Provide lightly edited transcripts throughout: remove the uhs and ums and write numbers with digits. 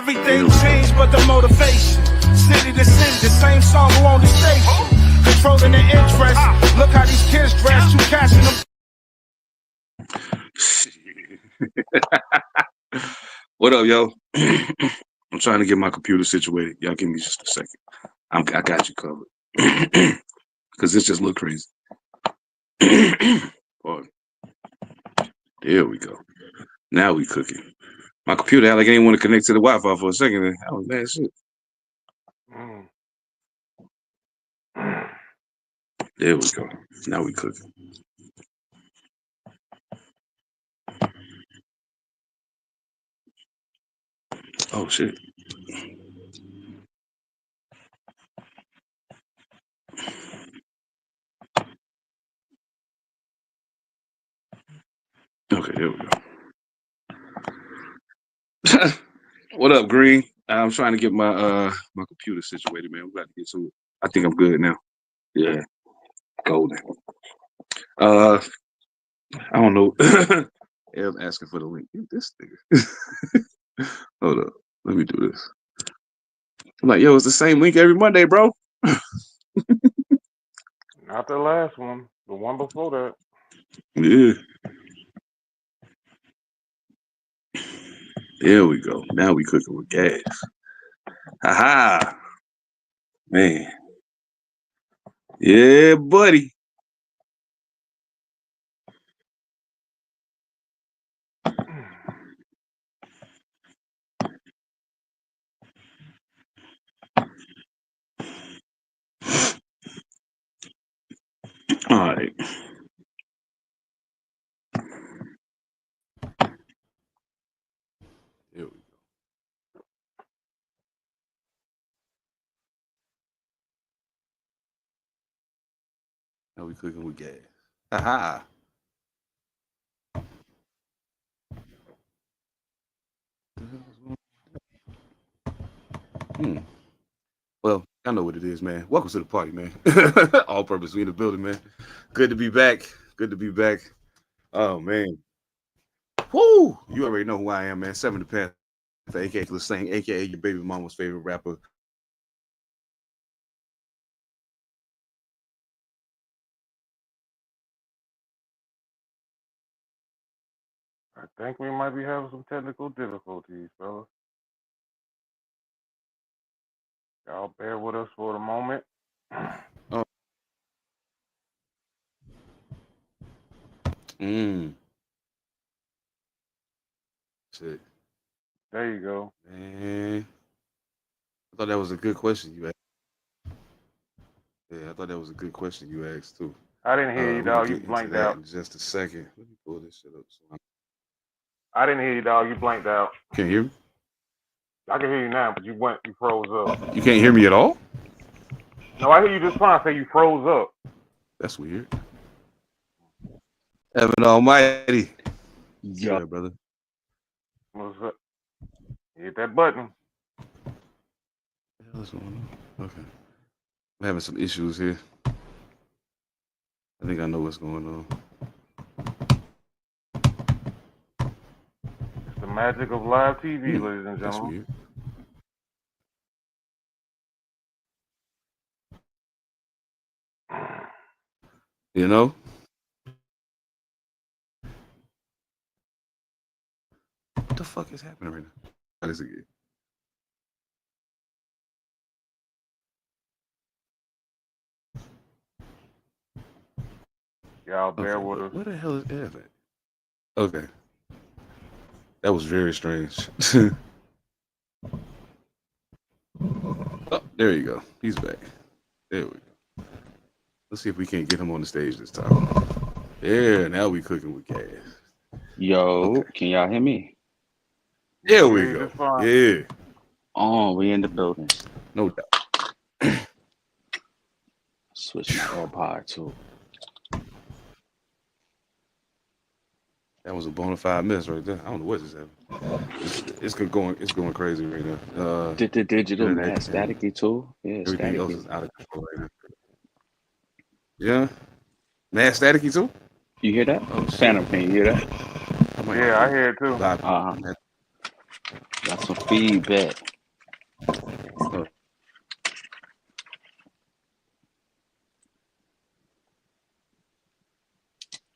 Everything changed but the motivation. City to city, the same song on the station. Controlling the interest. Look how these kids dress. You catching them. What up, yo? I'm trying to get my computer situated. Y'all give me just a second. I got you covered. Because this just look crazy. Boy. There we go. Now we cooking. My computer had like I didn't want to connect to the Wi-Fi for a second. That was bad shit. There we go. Now we cooking. Oh shit. Okay, there we go. What up, Green? I'm trying to get my my computer situated, man. We got to get to it. I think I'm good now. Yeah. Golden. I don't know. I'm asking for the link. This nigga. Hold up. Let me do this. I'm like, yo, it's the same link every Monday, bro. Not the last one. The one before that. Yeah. There we go. Now we cooking with gas. Aha. Man. Yeah, buddy. All right. Here we go. Now we cooking with gas. Aha. Well, I know what it is, man. Welcome to the party, man. All purpose, we in the building, man. Good to be back. Good to be back. Oh, man. Woo! You already know who I am, man. Seven Da Pantha, a.k.a. Sing, a.k.a. your baby mama's favorite rapper. I think we might be having some technical difficulties, fellas. Y'all bear with us for the moment. Oh. Shit. There you go. Man. I thought that was a good question you asked. Yeah, I thought that was a good question you asked, too. I didn't hear you, dog. You blanked out. In just a second. Let me pull this shit up. I didn't hear you, dog. You blanked out. Can't hear me? I can hear you now, but you froze up. You can't hear me at all? No, I hear you just fine. Say you froze up. That's weird. Evan All Mightee. Yeah, brother. What's up? Hit that button. What the hell is going on? Okay. I'm having some issues here. I think I know what's going on. It's the magic of live TV, ladies and gentlemen. That's weird. You know? What the fuck is happening right now? Try this again. Y'all bear with us. Where the hell is Evan? Okay. That was very strange. Oh, there you go. He's back. There we go. Let's see if we can't get him on the stage this time. Yeah, now we cooking with gas. Yo, okay. Can y'all hear me? There we go. Yeah. Oh, we in the building. No doubt. Switch my AirPod too. That was a bona fide miss right there. I don't know what just happened. It's going crazy right now. Did the digital mad staticky too? Yeah, everything staticky. else is out of control right now. Yeah, mad staticky too. You hear that? Oh, Phantom, can you hear that? Yeah, I hear it too. Got some feedback.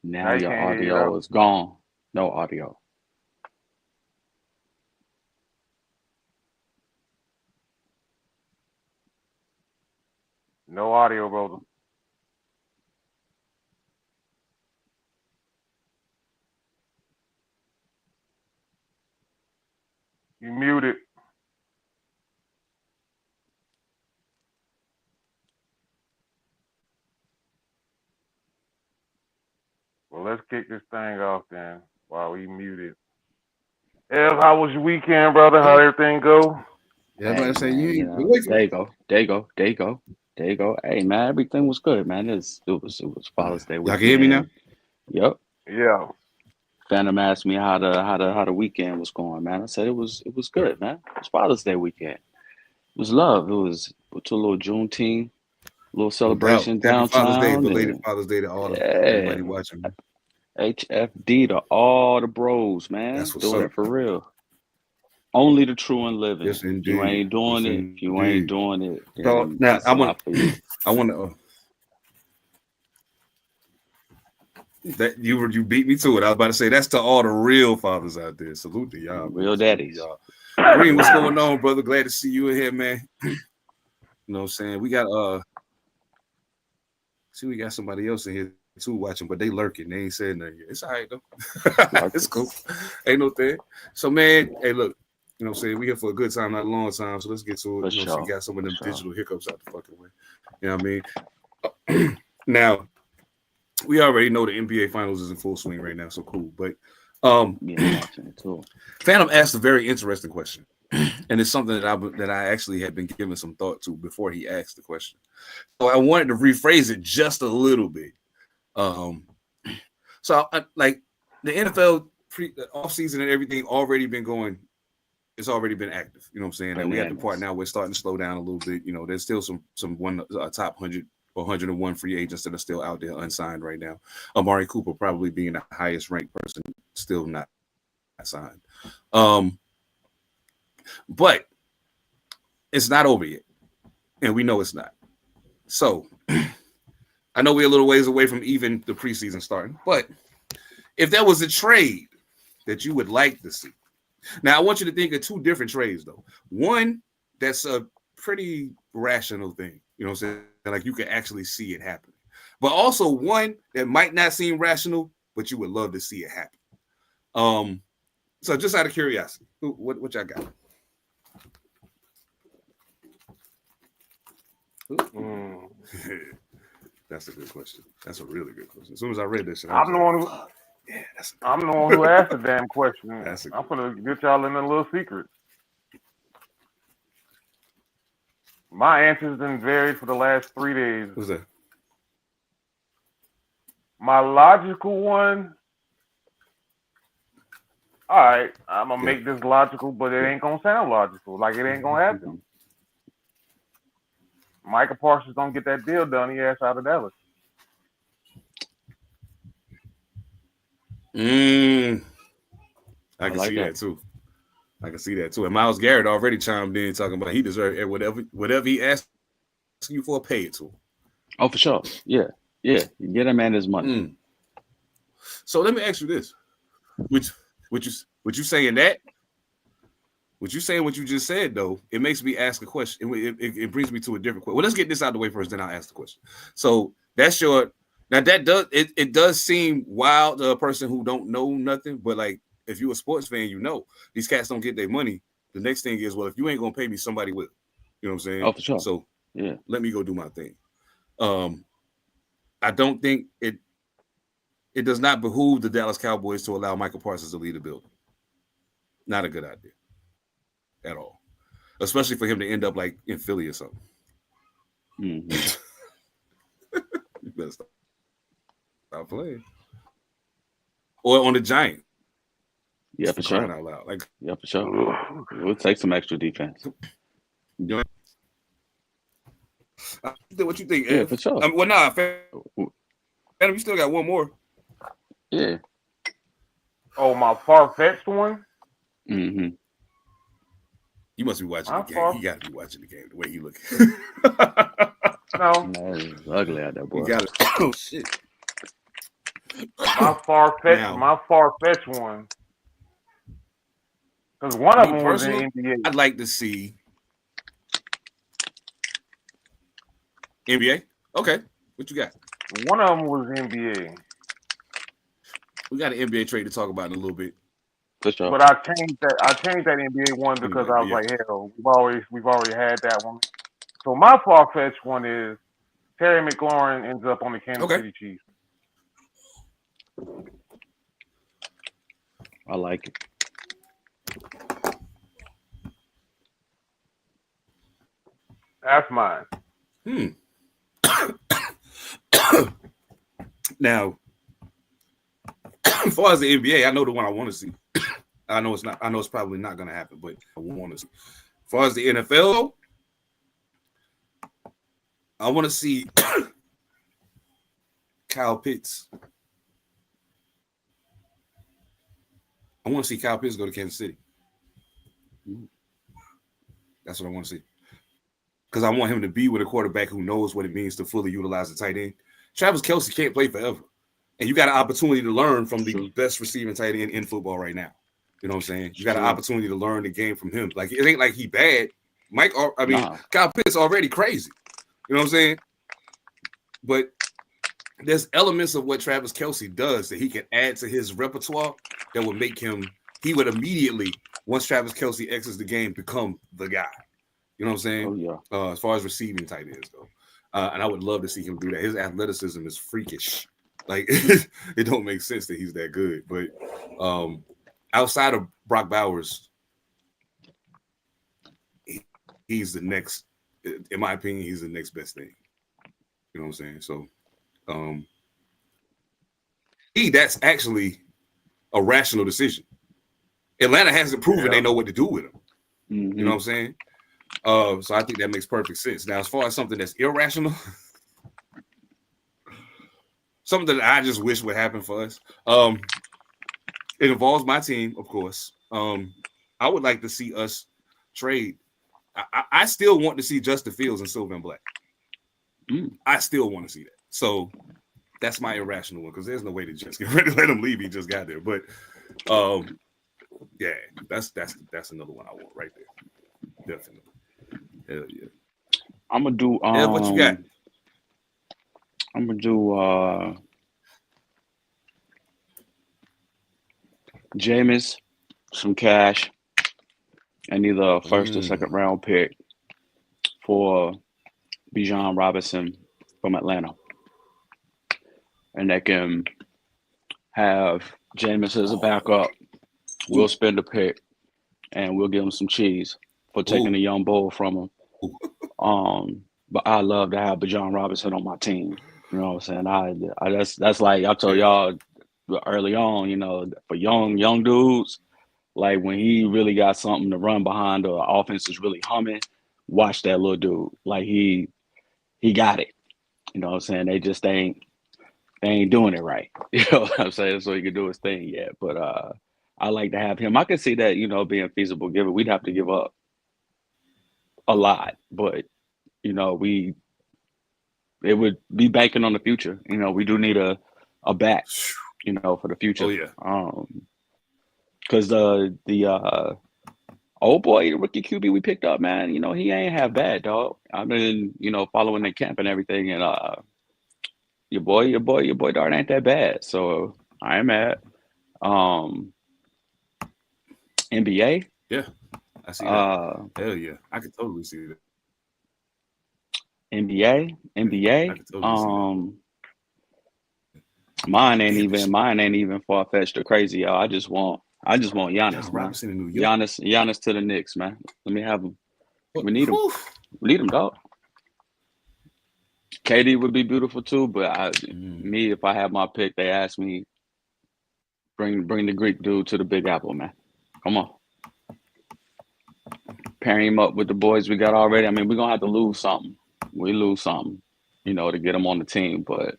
Now Now you your can't hear you audio though. is gone. No audio. No audio, brother. You muted. Well, let's kick this thing off then while we muted. Ev, how was your weekend, brother? How everything go? Yeah, Hey everybody say you man, ain't wait for there you go. There you go. There you go. There you go. Hey man, everything was good, man. It was Father's Day y'all can hear me now? weekend. Yep. Yeah. Phantom asked me how the weekend was going, man. I said it was good, man. It was Father's Day weekend. It was love. It was to a little Juneteenth, little No doubt. celebration Happy Father's Day, downtown, belated and Father's Day to all of yeah, everybody watching. Man. HFD to all the bros, man. That's what's Doing up. it for real. Only the true and living. Yes, If you indeed. ain't doing Yes, it, if you ain't indeed. doing it, So then now it's not for you. I want to. That you beat me to it. I was about to say that's to all the real fathers out there. Salute to y'all, man. Real Salute to daddies. y'all. Green, what's going on, brother? Glad to see you in here, man. You know what I'm saying? We got we got somebody else in here too watching, but they lurking. They ain't saying nothing yet. It's all right though. It's cool. Ain't no thing. So man, hey, look, you know what I'm saying? We here for a good time, not a long time. So let's get to it. For You know, so we sure. got some of them For sure. digital hiccups out the fucking way. You know what I mean? Now, we already know the NBA finals is in full swing right now, so cool. But Yeah, I'm watching it too. Phantom asked a very interesting question. And it's something that I actually had been giving some thought to before he asked the question. So I wanted to rephrase it just a little bit. So like the NFL offseason and everything already been going. It's already been active. You know what I'm saying? Like we at the part now we're starting to slow down a little bit. You know, there's still some top 100 or 101 free agents that are still out there unsigned right now. Amari Cooper probably being the highest ranked person, still not signed. But it's not over yet. And we know it's not. So I know we're a little ways away from even the preseason starting, but if there was a trade that you would like to see, now I want you to think of two different trades though. One that's a pretty rational thing, you know what I'm saying? Like you can actually see it happening, but also one that might not seem rational, but you would love to see it happen. So just out of curiosity, what y'all got? That's a good question. That's a really good question. As soon as I read this shit, I'm the one who I'm the one who asked the damn question. I'm gonna get y'all in a little secret. My answer's been varied for the last 3 days. Who's that? My logical one. All right, I'm gonna make this logical, but it ain't gonna sound logical. Like it ain't gonna happen. Michael Parsons don't get that deal done. He asked out of Dallas. I can see that too. I can see that too. And Myles Garrett already chimed in talking about he deserves whatever he asks you for, pay it to him. Oh, for sure. Yeah. Yeah. You get that man his money. So let me ask you this. Would you saying that? Would you saying what you just said though? It makes me ask a question. It brings me to a different question. Well, let's get this out of the way first, then I'll ask the question. So that's your now that does it does seem wild to a person who don't know nothing, but like if you're a sports fan, you know these cats don't get their money. The next thing is, well, if you ain't gonna pay me, somebody will. You know what I'm saying? Oh, for sure. So yeah, let me go do my thing. I don't think it does not behoove the Dallas Cowboys to allow Michael Parsons to lead the building. Not a good idea at all, especially for him to end up like in Philly or something. Mm-hmm. You better stop playing. Or on the Giants. Yeah, for sure. Out loud. Like, yeah, for sure. It would take some extra defense. You know, what you think? Yeah, for sure. Well, nah, Phantom, you still got one more. Yeah. Oh, my far-fetched one? Mm-hmm. You must be watching the game. He got to be watching the game the way he looking. No. Man, it's ugly out there, boy. You got it. Oh shit. My far-fetched one. Because one of them was in NBA. I'd like to see NBA. Okay, what you got? One of them was NBA. We got an NBA trade to talk about in a little bit. For sure. But I changed that NBA one because I was like, hell, we've already had that one. So my far-fetched one is Terry McLaurin ends up on the Kansas City Chiefs. I like it. That's mine. Now, as far as the NBA, I know the one I want to see. I know it's probably not going to happen, but I want to see. As far as the NFL, I want to see Kyle Pitts. I want to see Kyle Pitts go to Kansas City. That's what I want to see. Because I want him to be with a quarterback who knows what it means to fully utilize the tight end. Travis Kelce can't play forever. And you got an opportunity to learn from the best receiving tight end in football right now. You know what I'm saying? You got an opportunity to learn the game from him. Like, it ain't like he bad. Kyle Pitts already crazy. You know what I'm saying? But there's elements of what Travis Kelce does that he can add to his repertoire that would make him, he would immediately, once Travis Kelce exits the game, become the guy. You know what I'm saying? Oh, yeah. As far as receiving tight ends go. And I would love to see him do that. His athleticism is freakish. Like, it don't make sense that he's that good. But outside of Brock Bowers, he's the next, in my opinion, he's the next best thing. You know what I'm saying? So, that's actually a rational decision. Atlanta hasn't proven they know what to do with him. Mm-hmm. You know what I'm saying? So I think that makes perfect sense. Now, as far as something that's irrational, something that I just wish would happen for us, it involves my team, of course. I would like to see us trade. I still want to see Justin Fields in silver and black. I still want to see that. So that's my irrational one, because there's no way to just get ready to let him leave. He just got there. But yeah, that's another one I want right there. Definitely. Hell yeah. I'm gonna do what you got? I'm gonna do Jameis, some cash, and either a first or second round pick for Bijan Robinson from Atlanta. And they can have Jameis as a backup. We'll spend a pick and we'll give him some cheese for taking a young bull from him. But I love to have Bijan Robinson on my team. You know what I'm saying? That's like I told y'all early on, you know, for young dudes, like when he really got something to run behind, or the offense is really humming, watch that little dude. Like he got it. You know what I'm saying? They ain't doing it right. You know what I'm saying? So he can do his thing yet. But I like to have him. I can see that, you know, being feasible given we'd have to give up a lot, but you know, it would be banking on the future. You know, we do need a back, you know, for the future. Oh yeah. Because the old boy, the rookie QB we picked up, man, you know, he ain't half bad, dog. I've been, you know, following the camp and everything, and your boy Dart ain't that bad. So I ain't mad. NBA. Yeah. I see that. Hell yeah. I could totally see that. NBA. I could totally see that. Mine ain't even far fetched or crazy, y'all. I just want Giannis, man. Robinson in New York. Giannis to the Knicks, man. Let me have him. We need him. We need him, dog. KD would be beautiful too, but me, if I have my pick, they ask me, bring the Greek dude to the Big Apple, man. Come on. Pairing him up with the boys we got already. I mean, we're gonna have to lose something. We lose something, you know, to get him on the team. But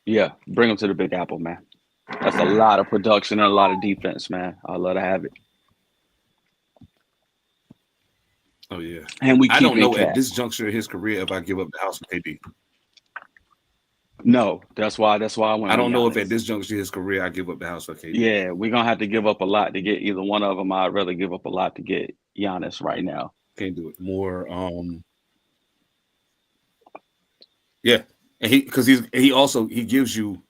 yeah, bring him to the Big Apple, man. That's a lot of production and a lot of defense, man. I love to have it. Oh yeah. And we I keep don't in know at cash. this juncture in his career if I give up the house for KD. No, that's why I went I with don't know if at Giannis. this juncture in his career I give up the house for KD. Yeah, we're gonna have to give up a lot to get either one of them. I'd rather give up a lot to get Giannis right now. Can't do it. More yeah. And he gives you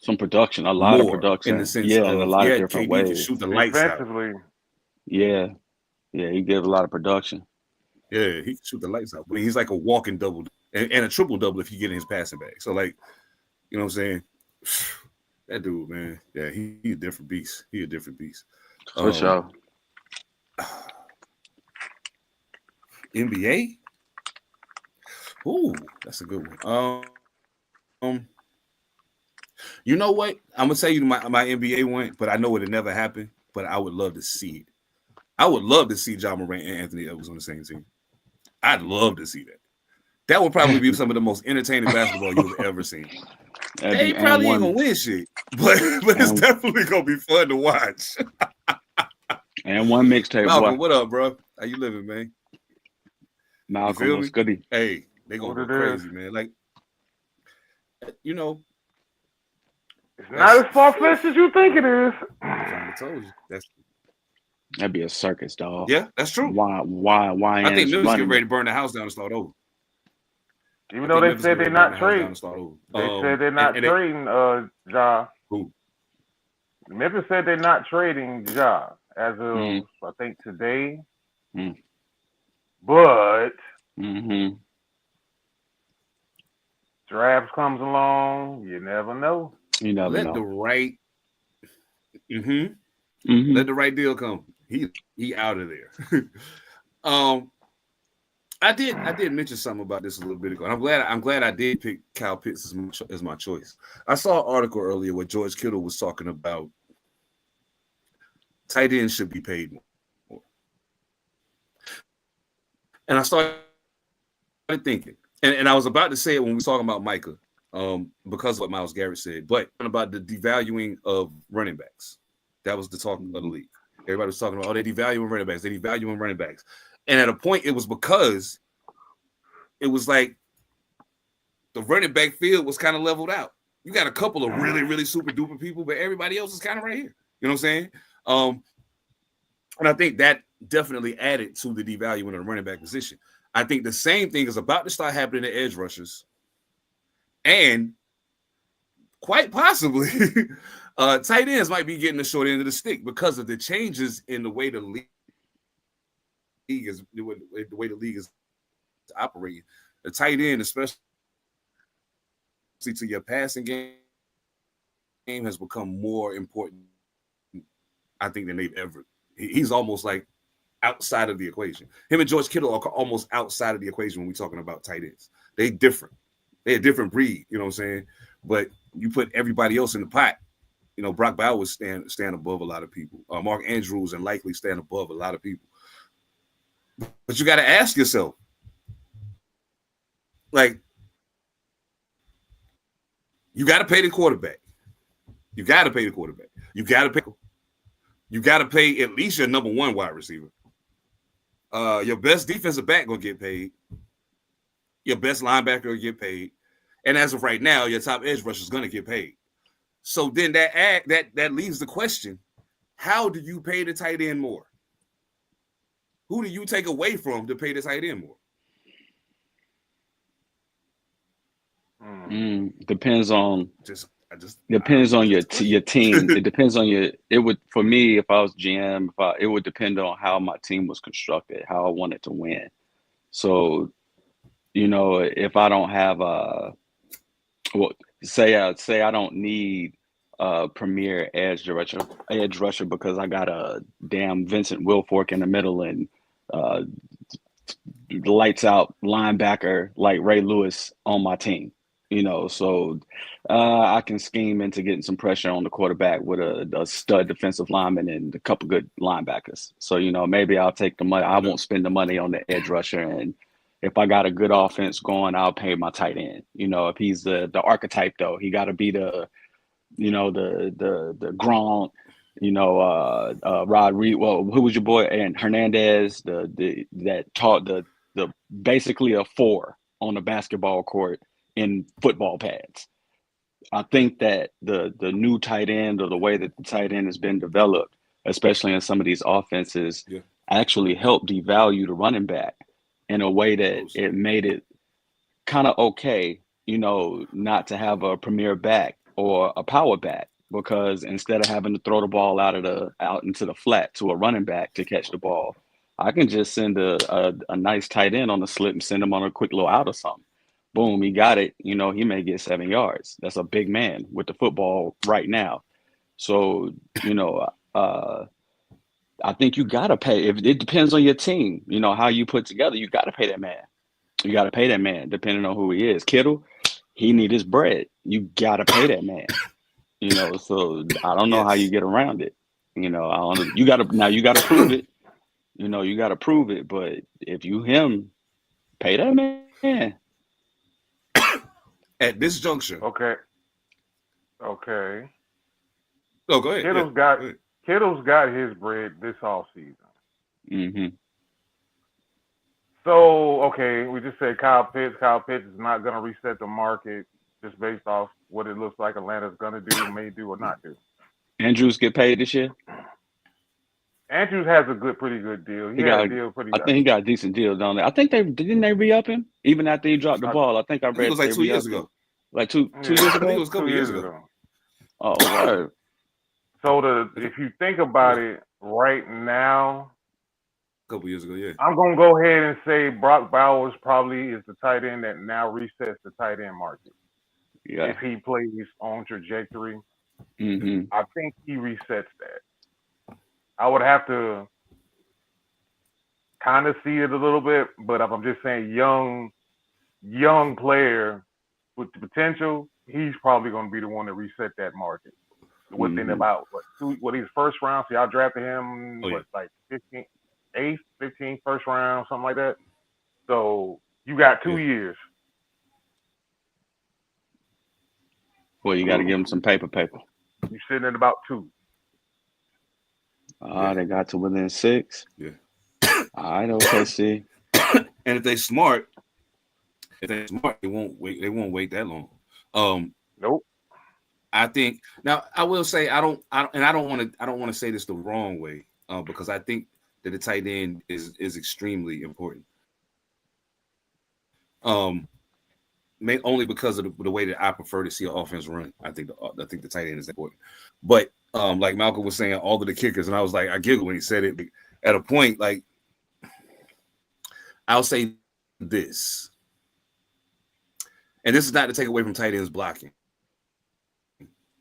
Some production, a lot of more in the production. sense Yeah, in a of lot of different KD can ways. shoot the lights out. Defensively, Yeah, he gives a lot of production. Yeah, he can shoot the lights out. I mean, he's like a walking double and a triple double if you get in his passing bag. So like, you know what I'm saying? That dude, man. Yeah, he a different beast. He a different beast. For sure. NBA? Ooh, that's a good one. You know what? I'm gonna tell you my NBA one, but I know it'll never happen. But I would love to see it. I would love to see Ja Morant and Anthony Edwards on the same team. I'd love to see that. That would probably be some of the most entertaining basketball you've ever seen. They probably ain't gonna win shit, but it's definitely gonna be fun to watch. And one mixtape, Malcolm, boy. what up, bro? How you living, man? Malcolm was goody. Hey, they gonna go crazy, man. Like, you know, it's not as far-fetched as you think it is. I told you. That'd be a circus, dog. Yeah, that's true. Why? I think Memphis getting ready to burn the house down and start over. Even though they said they're not trading. They said they're not trading Ja. Who? Memphis said they're not trading Ja as of I think today. But draft comes along, you never know. You never know. The right let the right deal come. He out of there. I did mention something about this a little bit ago. And I'm glad I did pick Kyle Pitts as my choice. I saw an article earlier where George Kittle was talking about tight ends should be paid more. And I started thinking, and I was about to say it when we were talking about Micah, because of what Myles Garrett said, but about the devaluing of running backs. That was the talk of the league. Everybody was talking about, they're devaluing running backs. They're devaluing running backs. And at a point, it was because it was like the running back field was kind of leveled out. You got a couple of really, really super duper people, but everybody else is kind of right here. You know what I'm saying? And I think that definitely added to the devaluing of the running back position. I think the same thing is about to start happening to edge rushers. And quite possibly, tight ends might be getting the short end of the stick because of the changes in the way the league is operating. The tight end, especially to your passing game, has become more important, I think, than they've ever. He's almost like outside of the equation. Him and George Kittle are almost outside of the equation when we're talking about tight ends. They're different. They're a different breed, you know what I'm saying? But you put everybody else in the pot. You know, Brock Bowers stand above a lot of people. Mark Andrews and likely stand above a lot of people. But you got to ask yourself, like, you got to pay the quarterback. You got to pay the quarterback. You got to pay at least your number one wide receiver. Your best defensive back gonna get paid. Your best linebacker will get paid. And as of right now, your top edge rusher is gonna get paid. So then that leaves the question: how do you pay the tight end more? Who do you take away from to pay the tight end more? Depends on depends on your team. It depends on it would, for me, if I was GM, it would depend on how my team was constructed, how I wanted to win. So, you know, if I don't have say I don't need a premier edge rusher because I got a damn Vincent Wilfork in the middle and lights out linebacker like Ray Lewis on my team. You know, so I can scheme into getting some pressure on the quarterback with a stud defensive lineman and a couple good linebackers. So, you know, maybe I'll take the money. I won't spend the money on the edge rusher. And if I got a good offense going, I'll pay my tight end. You know, if he's the archetype, though, he got to be the Gronk, Rod Reed. Well, who was your boy? And Hernandez, that taught the basically a 4 on the basketball court in football pads. I think that the new tight end, or the way that the tight end has been developed, especially in some of these offenses, actually helped devalue the running back in a way that it made it kind of okay, not to have a premier back or a power back, because instead of having to throw the ball out into the flat to a running back to catch the ball, I can just send a nice tight end on the slip and send him on a quick little out or something. Boom, he got it. He may get 7 yards. That's a big man with the football right now. So, I think you got to pay. If it depends on your team, how you put together, you got to pay that man. You got to pay that man, depending on who he is. Kittle, he need his bread. You got to pay that man. So I don't know how you get around it. I don't know. You got to prove it. You got to prove it. But if you him, pay that man. At this juncture. Okay. Oh, go ahead. Kittle's got his bread this offseason. Mm-hmm. So, okay, we just said Kyle Pitts. Kyle Pitts is not going to reset the market just based off what it looks like Atlanta's going to do, may do, or not do. Andrews get paid this year? Andrews has a pretty good deal. He had a deal pretty good. I think he got a decent deal, don't they? I think didn't they re-up him even after he dropped the ball? I think I read it was like 2 years ago. Like two years ago? I think it was a couple years ago. Oh, word. So if you think about it right now, a couple years ago, yeah. I'm gonna go ahead and say Brock Bowers probably is the tight end that now resets the tight end market. Yeah. If he plays on trajectory, I think he resets that. I would have to kind of see it a little bit, but if I'm just saying young player with the potential, he's probably going to be the one to reset that market within about what his first round. So y'all drafted him like 15th first round, something like that. So you got 2 years. Well, you got to give him some paper. You're sitting at about 2. They got to within 6. Yeah. All right, OKC. And if they're smart, they won't wait that long. Nope. I think now I will say I don't want to say this the wrong way, because I think that the tight end is extremely important. Only because of the way that I prefer to see an offense run. I think the tight end is important. But like Malcolm was saying, all of the kickers, and I was like, I giggled when he said it. But at a point, like, I'll say this, and this is not to take away from tight ends blocking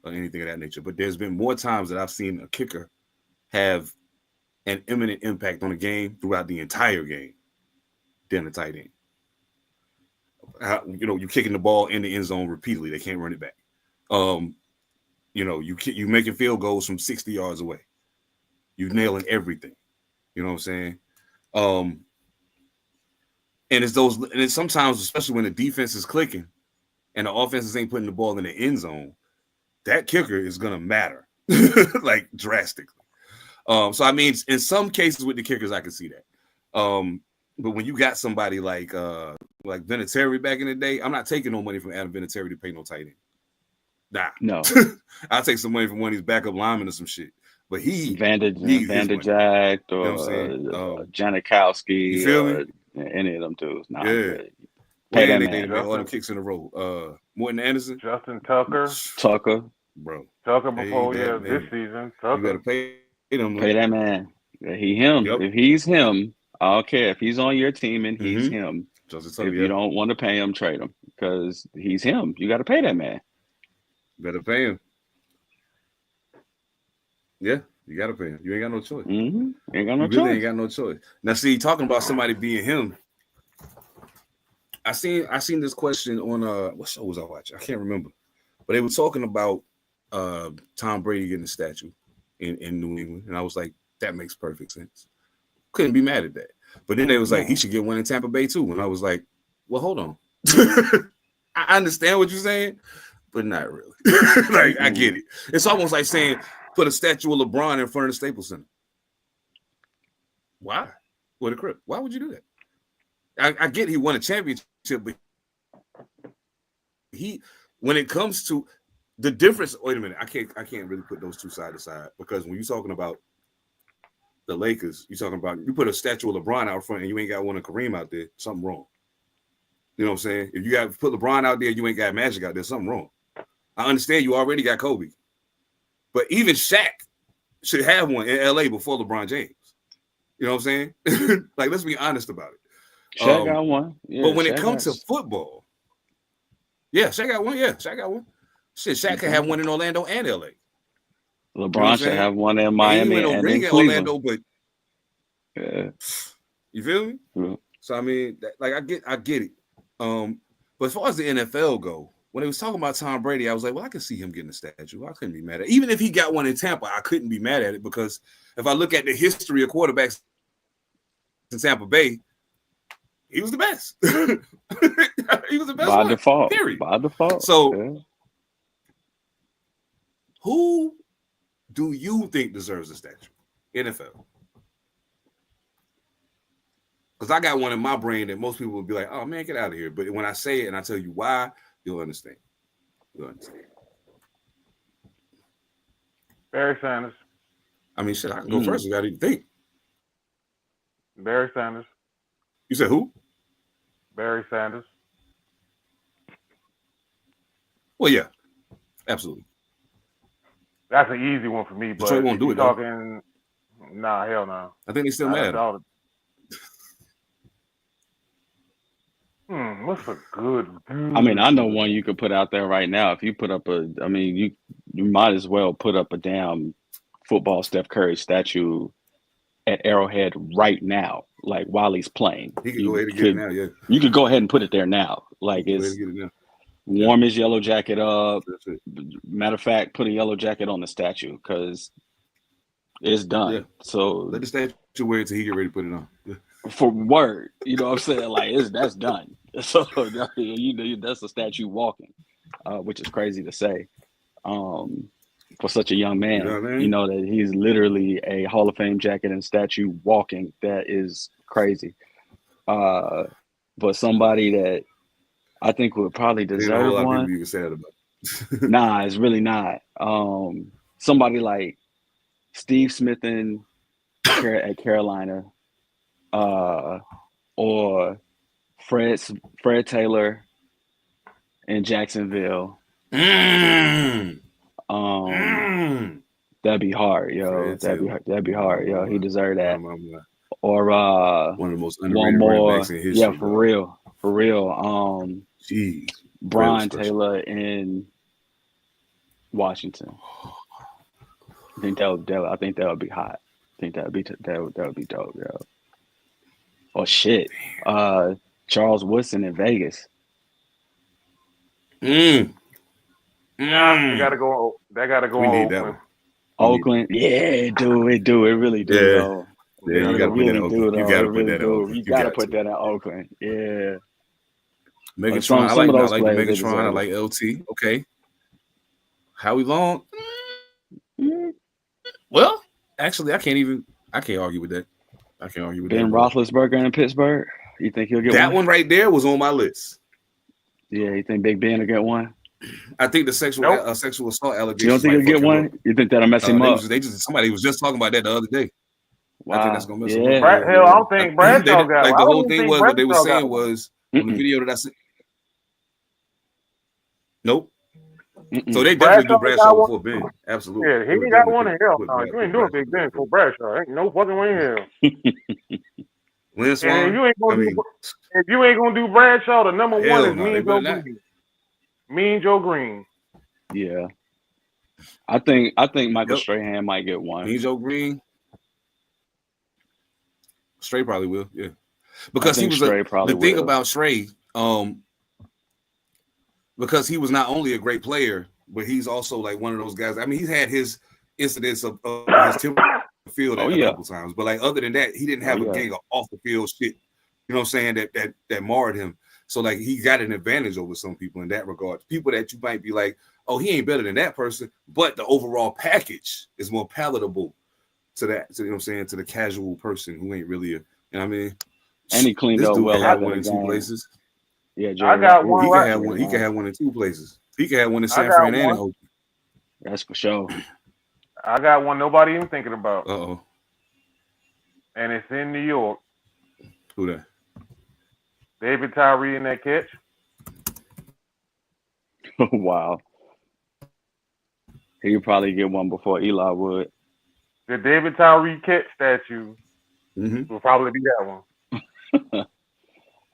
or anything of that nature, but there's been more times that I've seen a kicker have an imminent impact on the game throughout the entire game than a tight end. You're kicking the ball in the end zone repeatedly. They can't run it back. You making field goals from 60 yards away. You nailing everything. You know what I'm saying? And it's sometimes, especially when the defense is clicking and the offenses ain't putting the ball in the end zone, that kicker is gonna matter like drastically. So I mean, in some cases with the kickers, I can see that. But when you got somebody like Vinatieri back in the day, I'm not taking no money from Adam Vinatieri to pay no tight end. Nah. No. I'll take some money from one of these backup linemen or some shit. But Van der Jack or Janikowski, you feel me? Any of them dudes. Nah, yeah. Pay that man. All them kicks in a row. Morton Anderson. Justin Tucker. Bro. Tucker before this season. Tucker. You gotta pay them. Pay that man. Him. Yep. If he's him, I don't care if he's on your team and he's him. If you don't want to pay him, trade him because he's him. You got to pay that man. Better pay him. Yeah, you got to pay him. You ain't got no choice. Ain't got no choice. Really ain't got no choice. Now, see, talking about somebody being him, I seen this question on what show was I watching? I can't remember, but they were talking about Tom Brady getting a statue in New England, and I was like, that makes perfect sense. Couldn't be mad at that. But then they was like, he should get one in Tampa Bay too. And I was like, well, hold on. I understand what you're saying, but not really. Like, I get it. It's almost like saying put a statue of LeBron in front of the Staples Center? Why? With a crib. Why would you do that? I get he won a championship, but when it comes to the difference, wait a minute, I can't really put those two side to side, because when you're talking about the Lakers, you're talking about, you put a statue of LeBron out front and you ain't got one of Kareem out there, something wrong. You know what I'm saying? If you got to put LeBron out there, you ain't got Magic out there, something wrong. I understand you already got Kobe, but even Shaq should have one in LA before LeBron James. You know what I'm saying? Like, let's be honest about it. Shaq got one. Yeah, but when Shaq it comes to football, yeah, Shaq got one. Yeah, Shaq got one. Shit, Shaq can have one in Orlando and LA. LeBron should have one in Miami and in Cleveland. Orlando, but yeah, you feel me? Yeah. So I mean, like, I get it. But as far as the NFL go, when they was talking about Tom Brady, I was like, well, I can see him getting a statue. I couldn't be mad at it. Even if he got one in Tampa, I couldn't be mad at it, because if I look at the history of quarterbacks in Tampa Bay, he was the best. He was the best by one, default. period. By default. So, yeah. Who do you think deserves a statue? NFL. Because I got one in my brain that most people would be like, oh, man, get out of here. But when I say it and I tell you why, you'll understand. You'll understand. Barry Sanders. I mean, shit, I can go first. You got to even think. Barry Sanders. You said who? Barry Sanders. Well, yeah, absolutely. That's an easy one for me. But Detroit won't do it, talking, nah, hell no. I think they still mad. What's a good? I mean, I know one you could put out there right now. If you put up you might as well put up a damn football Steph Curry statue at Arrowhead right now, like while he's playing. He could go ahead and get it now, yeah. You could go ahead and put it there now. Like, it's warm his yellow jacket up. Matter of fact, put a yellow jacket on the statue, because it's done. Yeah. So let the statue wear it till he get ready to put it on. Yeah. For word, you know what I'm saying? Like, that's done. So that's a statue walking, which is crazy to say. For such a young man, you know that he's literally a Hall of Fame jacket and statue walking. That is crazy. But somebody that I think would probably deserve one. You can say that about. Nah, it's really not. Somebody like Steve Smith at Carolina, or Fred Taylor in Jacksonville. That'd be hard, yo. That'd be hard, yo. He deserved that. Or one of the most underrated running backs in history. Yeah, for real. Jeez. Brian Taylor in Washington. I think that would be hot. I think that would be dope, yo. Oh shit. Charles Woodson in Vegas. They gotta go. They gotta go. We need Oakland. that one. Oakland, yeah, it really do. Yeah. Though. Yeah, you gotta put that in Oakland. You gotta put that in Oakland. You gotta put that in Oakland. Yeah. Megatron, I like Megatron. I like LT. Okay. Howie Long. Well, actually, I can't argue with that. Ben Roethlisberger in Pittsburgh. You think he'll get that one right there was on my list. Yeah, you think Big Ben will get one? I think the sexual assault allegations. You don't think he'll get one? You think that'll mess him up? Somebody was just talking about that the other day. Wow. I think that's gonna mess him up. Hell, I don't think Bradshaw got like the whole thing was what they were saying was on the video that I sent. Nope. So they definitely do Bradshaw before Ben. Absolutely. Yeah, he got one in hell. No, you ain't doing Big Ben for Bradshaw. Ain't no fucking way in hell. Lynn Swan, if you ain't gonna do Bradshaw, the number one is Mean Joe Green. Mean Joe Green. Yeah. I think Michael Strahan might get one. Mean Joe Green. Stray probably will, yeah. Because he was the thing about Stray, because he was not only a great player, but he's also like one of those guys. I mean, he's had his incidents of his temper field a couple times, but like other than that, he didn't have a gang of off the field shit. You know what I'm saying? That marred him. So like he got an advantage over some people in that regard. People that you might be like, oh, he ain't better than that person, but the overall package is more palatable to that, to, you know what I'm saying, to the casual person who ain't really a, you know what I mean? And he cleaned This up dude well can have after one the in two game. places. Yeah, I Jerry got Rice. one He right. can have one. He can have one in two places. He can have one in I San got Fran and in one. Oakland. That's for sure. I got one nobody even thinking about, Uh-oh. and it's in New York. Who that? David Tyree in that catch. Wow. He'd probably get one before Eli would. The David Tyree catch statue Mm-hmm. will probably be that one.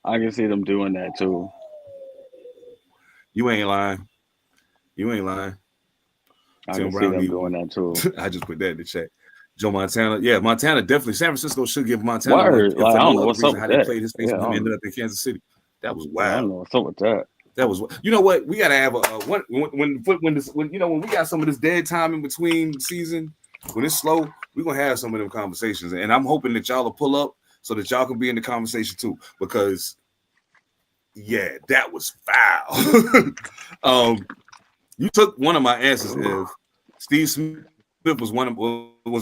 I can see them doing that too. You ain't lying. You ain't lying. I Tim can see Brown them need doing one. that too. I just put that in the chat. Joe Montana. Yeah, Montana definitely. San Francisco should give Montana one. Word. If Like, for I don't no know other what's up reason with how they that. played his face Yeah, when I he don't, ended up in Kansas City. That was yeah, I don't wild. know what's up with that. That was, you know what, we gotta have a when you know, when we got some of this dead time in between season, when it's slow, we're gonna have some of them conversations, and I'm hoping that y'all will pull up so that y'all can be in the conversation too, because yeah, that was foul. You took one of my answers. If Steve Smith was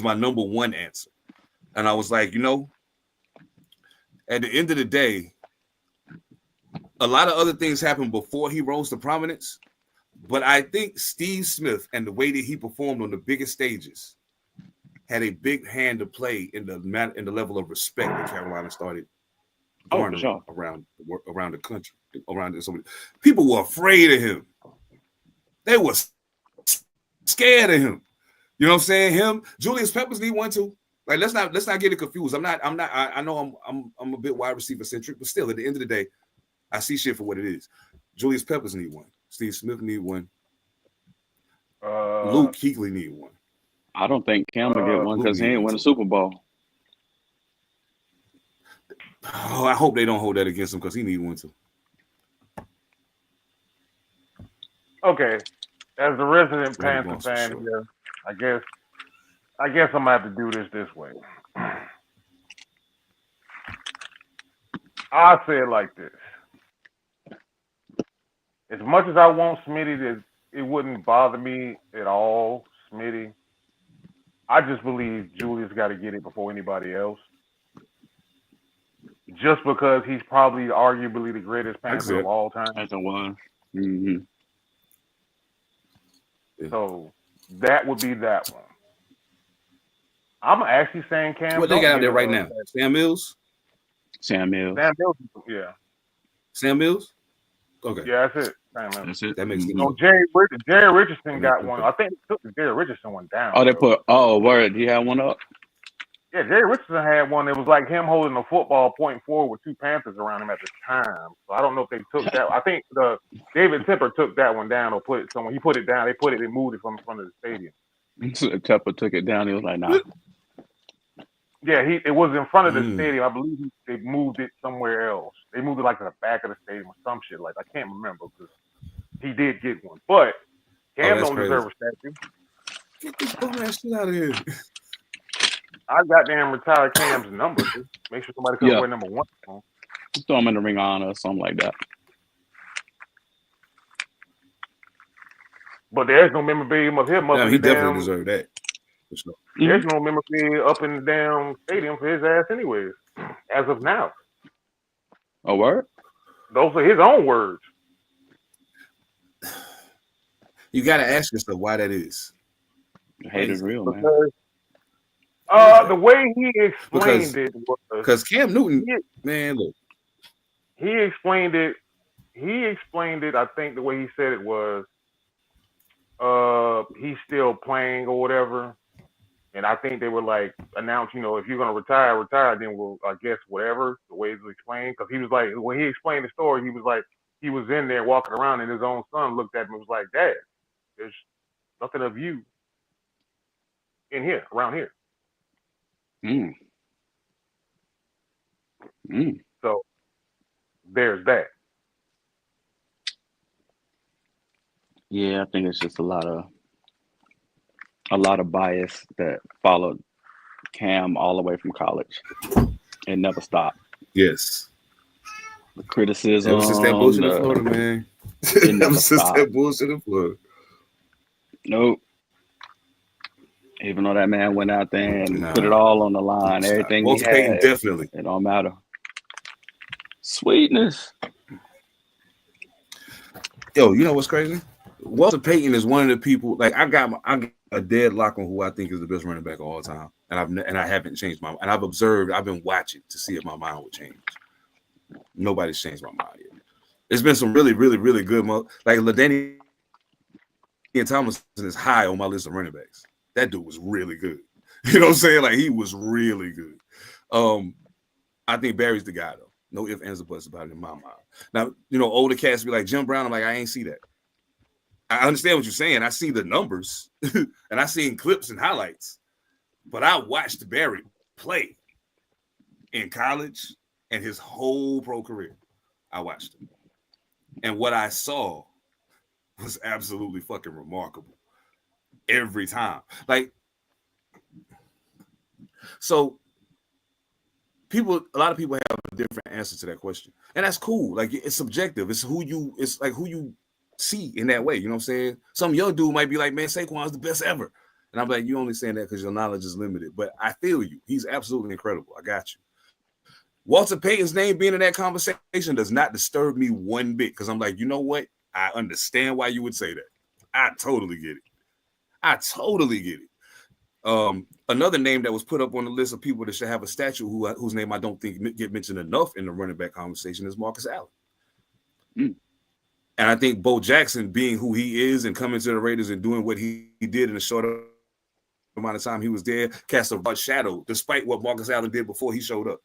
my number one answer, and I was like, you know, at the end of the day, a lot of other things happened before he rose to prominence, but I think Steve Smith and the way that he performed on the biggest stages had a big hand to play in the level of respect that Carolina started garnering sure. around the country, around so people were afraid of him. They were scared of him. You know what I'm saying? Him, Julius Peppers need one too. Like, let's not get it confused. I know I'm a bit wide receiver centric, but still, at the end of the day, I see shit for what it is. Julius Peppers need one. Steve Smith need one. Luke Kuechly need one. I don't think Cam will get one Luke because he need ain't one win a too. Super Bowl. Oh, I hope they don't hold that against him because he need one too. Okay, as a resident Randy Panther Moss for fan sure. here, I guess I'm gonna have to do this way. I say it like this: as much as I want Smitty, it wouldn't bother me at all, Smitty. I just believe Julius got to get it before anybody else, just because he's probably arguably the greatest Panther of all time. That's the one. Mm-hmm. Yeah. So that would be that one. I'm actually saying Cam. What they don't got out get there a, right now? Sam Mills? Sam Mills. Sam Mills, yeah. Sam Mills? Okay. Yeah, that's it. Sam Mills. That's it. That makes sense. No, Jerry Richardson got one. I think they took the Jerry Richardson one down. Oh, they though. put. Oh, word. He had one up. Yeah, Jerry Richardson had one that was like him holding a football pointing forward with two Panthers around him at the time. So I don't know if they took that. I think the David Tipper took that one down or put it somewhere. He put it down. They moved it from in front of the stadium. Tepper took it down. He was like, nah. Yeah, it was in front of the stadium. I believe they moved it somewhere else. They moved it like to the back of the stadium or some shit. Like, I can't remember because he did get one. But Cam don't deserve a statue. Get this bum ass shit out of here. I goddamn retired Cam's number. Just make sure somebody comes wear number 1. Just throw him in the ring of honor or something like that. But there's no memorabilia of him up in He the definitely deserved that. For sure. There's no memorabilia up in the damn stadium for his ass anyways, as of now. Oh, word? Those are his own words. You got to ask yourself why that is. The hate is real, man. Because the way he explained it was because Cam Newton, man, look. He explained it. I think the way he said it was, he's still playing or whatever. And I think they were like announced, if you're gonna retire, then we'll, I guess, whatever, the way it was explained. Because he was like, when he explained the story, he was like, he was in there walking around and his own son looked at him and was like, Dad, there's nothing of you in here, around here. So there's that. Yeah, I think it's just a lot of bias that followed Cam all the way from college and never stopped. Yes. The criticism. Ever since that bullshit in Florida, man. Ever since that bullshit in Florida. Nope. Even though that man went out there and put it Nah, all on the line, stop. everything he Walter Payton had, definitely. it don't matter. Sweetness. Yo, you know what's crazy? Walter Payton is one of the people. Like I got a deadlock on who I think is the best running back of all time, and I haven't changed my. And I've observed. I've been watching to see if my mind would change. Nobody's changed my mind yet. There's been some really, really, really good. Like LaDainian Tomlinson is high on my list of running backs. That dude was really good. You know what I'm saying? Like he was really good. I think Barry's the guy though. No ifs, ands, or buts about it in my mind. Now, you know, older cats be like Jim Brown. I'm like, I ain't see that. I understand what you're saying. I see the numbers and I seen clips and highlights, but I watched Barry play in college and his whole pro career. I watched him. And what I saw was absolutely fucking remarkable every time. Like, so a lot of people have a different answer to that question. And that's cool. Like it's subjective. It's who you see in that way. You know what I'm saying? Some young dude might be like, man, Saquon's the best ever. And I'm like, you only saying that because your knowledge is limited. But I feel you. He's absolutely incredible. I got you. Walter Payton's name being in that conversation does not disturb me one bit because I'm like, you know what? I understand why you would say that. I totally get it. Another name that was put up on the list of people that should have a statue whose name I don't think get mentioned enough in the running back conversation is Marcus Allen. And I think Bo Jackson, being who he is and coming to the Raiders and doing what he did in a short amount of time he was there, cast a broad shadow despite what Marcus Allen did before he showed up.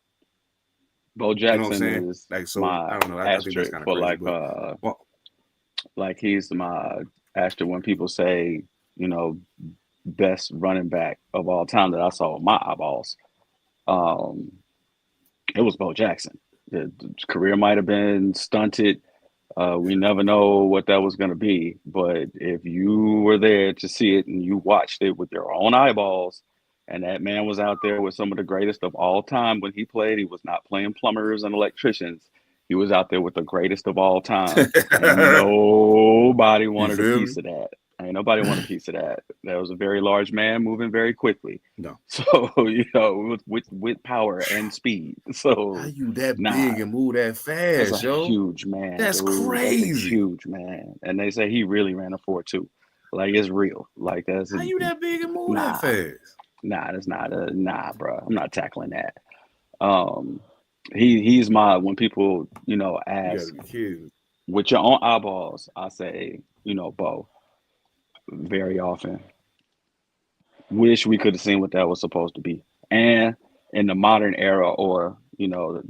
Bo Jackson is like, so my I don't know. I think that's kind of crazy. For like he's my asterisk when people say, you know, best running back of all time that I saw with my eyeballs. It was Bo Jackson. His career might have been stunted. We never know what that was going to be. But if you were there to see it and you watched it with your own eyeballs, and that man was out there with some of the greatest of all time when he played, he was not playing plumbers and electricians. He was out there with the greatest of all time. And nobody wanted a piece of that. Ain't nobody wanted a piece of that. That was a very large man moving very quickly. No. So, you know, with power and speed. So how you that big and move that fast, that's a huge man. That's dude. crazy. That's a huge man. And they say he really ran a 4.2. Like it's real. Like that's how you that big and move that fast? Nah, that's not bro. I'm not tackling that. He's my, when people, you know, ask with your own eyeballs, I say, you know, Bo. Very often. Wish we could have seen what that was supposed to be. And in the modern era or, you know,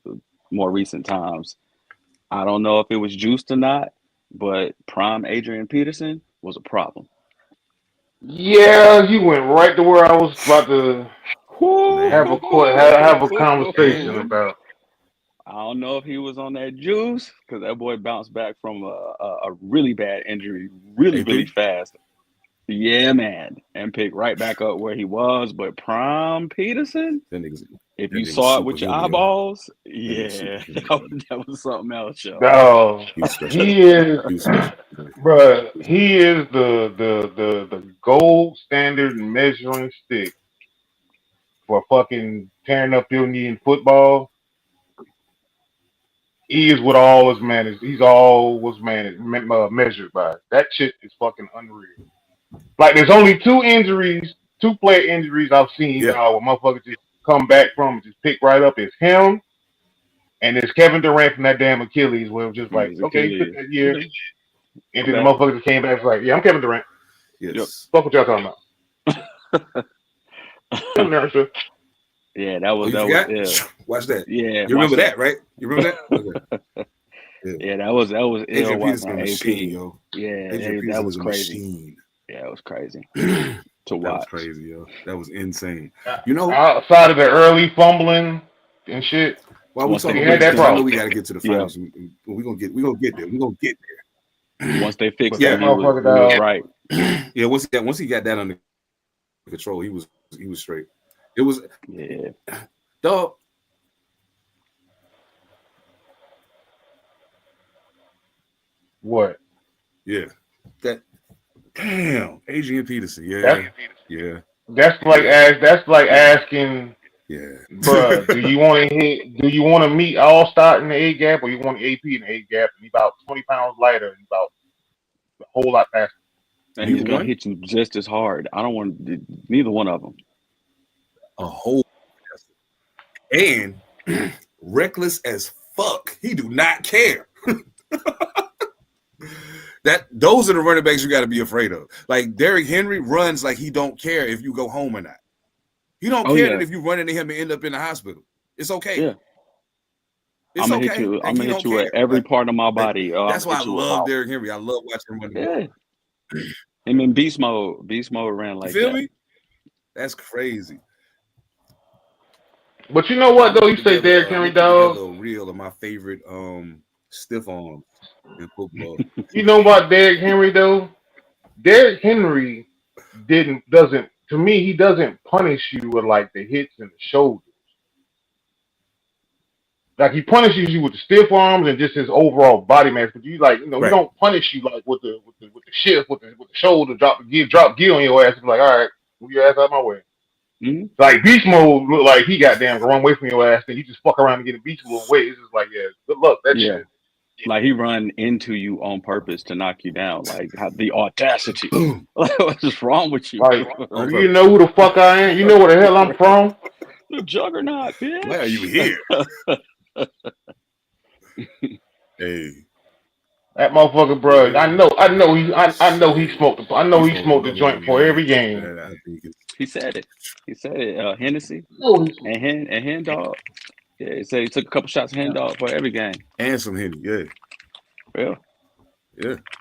the more recent times, I don't know if it was juiced or not, but prime Adrian Peterson was a problem. Yeah, you went right to where I was about to have a conversation about. I don't know if he was on that juice because that boy bounced back from a really bad injury really fast. Yeah, man. And picked right back up where he was. But prime Peterson, if you saw it with your eyeballs, that was something else, yo. Oh, he is, bro. He is the gold standard measuring stick for fucking tearing up your knee in football. He is what all was managed. He's all was managed, measured by. That shit is fucking unreal. Like there's only two player injuries I've seen where motherfuckers just come back from, just pick right up. It's him and it's Kevin Durant from that damn Achilles, where it was just like, okay, you took that year, and then the motherfuckers came back like, yeah, I'm Kevin Durant. Yes. Fuck what y'all talking about. Kevin Durant, sir. Yeah, that was Watch that. Yeah, you remember that, right? You remember that? Okay. Yeah, that was Adrian Peterson was a machine, yo. Yeah, that was crazy. Machine. Yeah, it was crazy to watch. That was crazy, yo. That was insane. You know, outside of the early fumbling and shit. While we talking had that I know we got to get to the finals. We're gonna get there. We're gonna get there. Once they fixed that, he was right. Yeah, once he got that under control, he was straight. It was dog. What? Yeah, that Damn, Adrian Peterson. That's Yeah. that's like asking, Yeah. bruh, do you want to hit? Do you want to meet all start in the A gap, or you want AP in the A gap and he about 20 pounds lighter and about a whole lot faster? And he's Neither gonna one? hit you just as hard. I don't want neither one of them. A whole and reckless as fuck. He do not care. Those are the running backs you got to be afraid of. Like Derrick Henry runs like he don't care if you go home or not. He don't care that if you run into him and end up in the hospital. It's okay. Yeah. It's I'm gonna okay. hit you. Like, I'm gonna hit you at every part of my body. That's why I love Derrick Henry. I love watching him run the ball. And in beast mode ran like you feel that. me? That's crazy. But you know what though? You say Derrick Henry, dog. A reel of my favorite stiff arms in football. You know about Derrick Henry though? Derrick Henry doesn't to me, he doesn't punish you with like the hits and the shoulders. Like he punishes you with the stiff arms and just his overall body mass, but you like, he don't punish you like with the shift, with the shoulder, drop gear on your ass. It's like, all right, move your ass out of my way. Mm-hmm. Like beast mode look like he goddamn run away from your ass, then you just fuck around and get a beast mode away. It's just like, yeah, good luck. That shit. Like he run into you on purpose to knock you down. Like the audacity. What's wrong with you? Like, you know who the fuck I am? You know where the hell I'm from? The juggernaut, bitch. Why are you here? Hey, that motherfucker, bro. I know he smoked the joint for every game. He said it. Hennessy and hen dog. Yeah, he said he took a couple shots of hen dog for every game. And some Henny, yeah.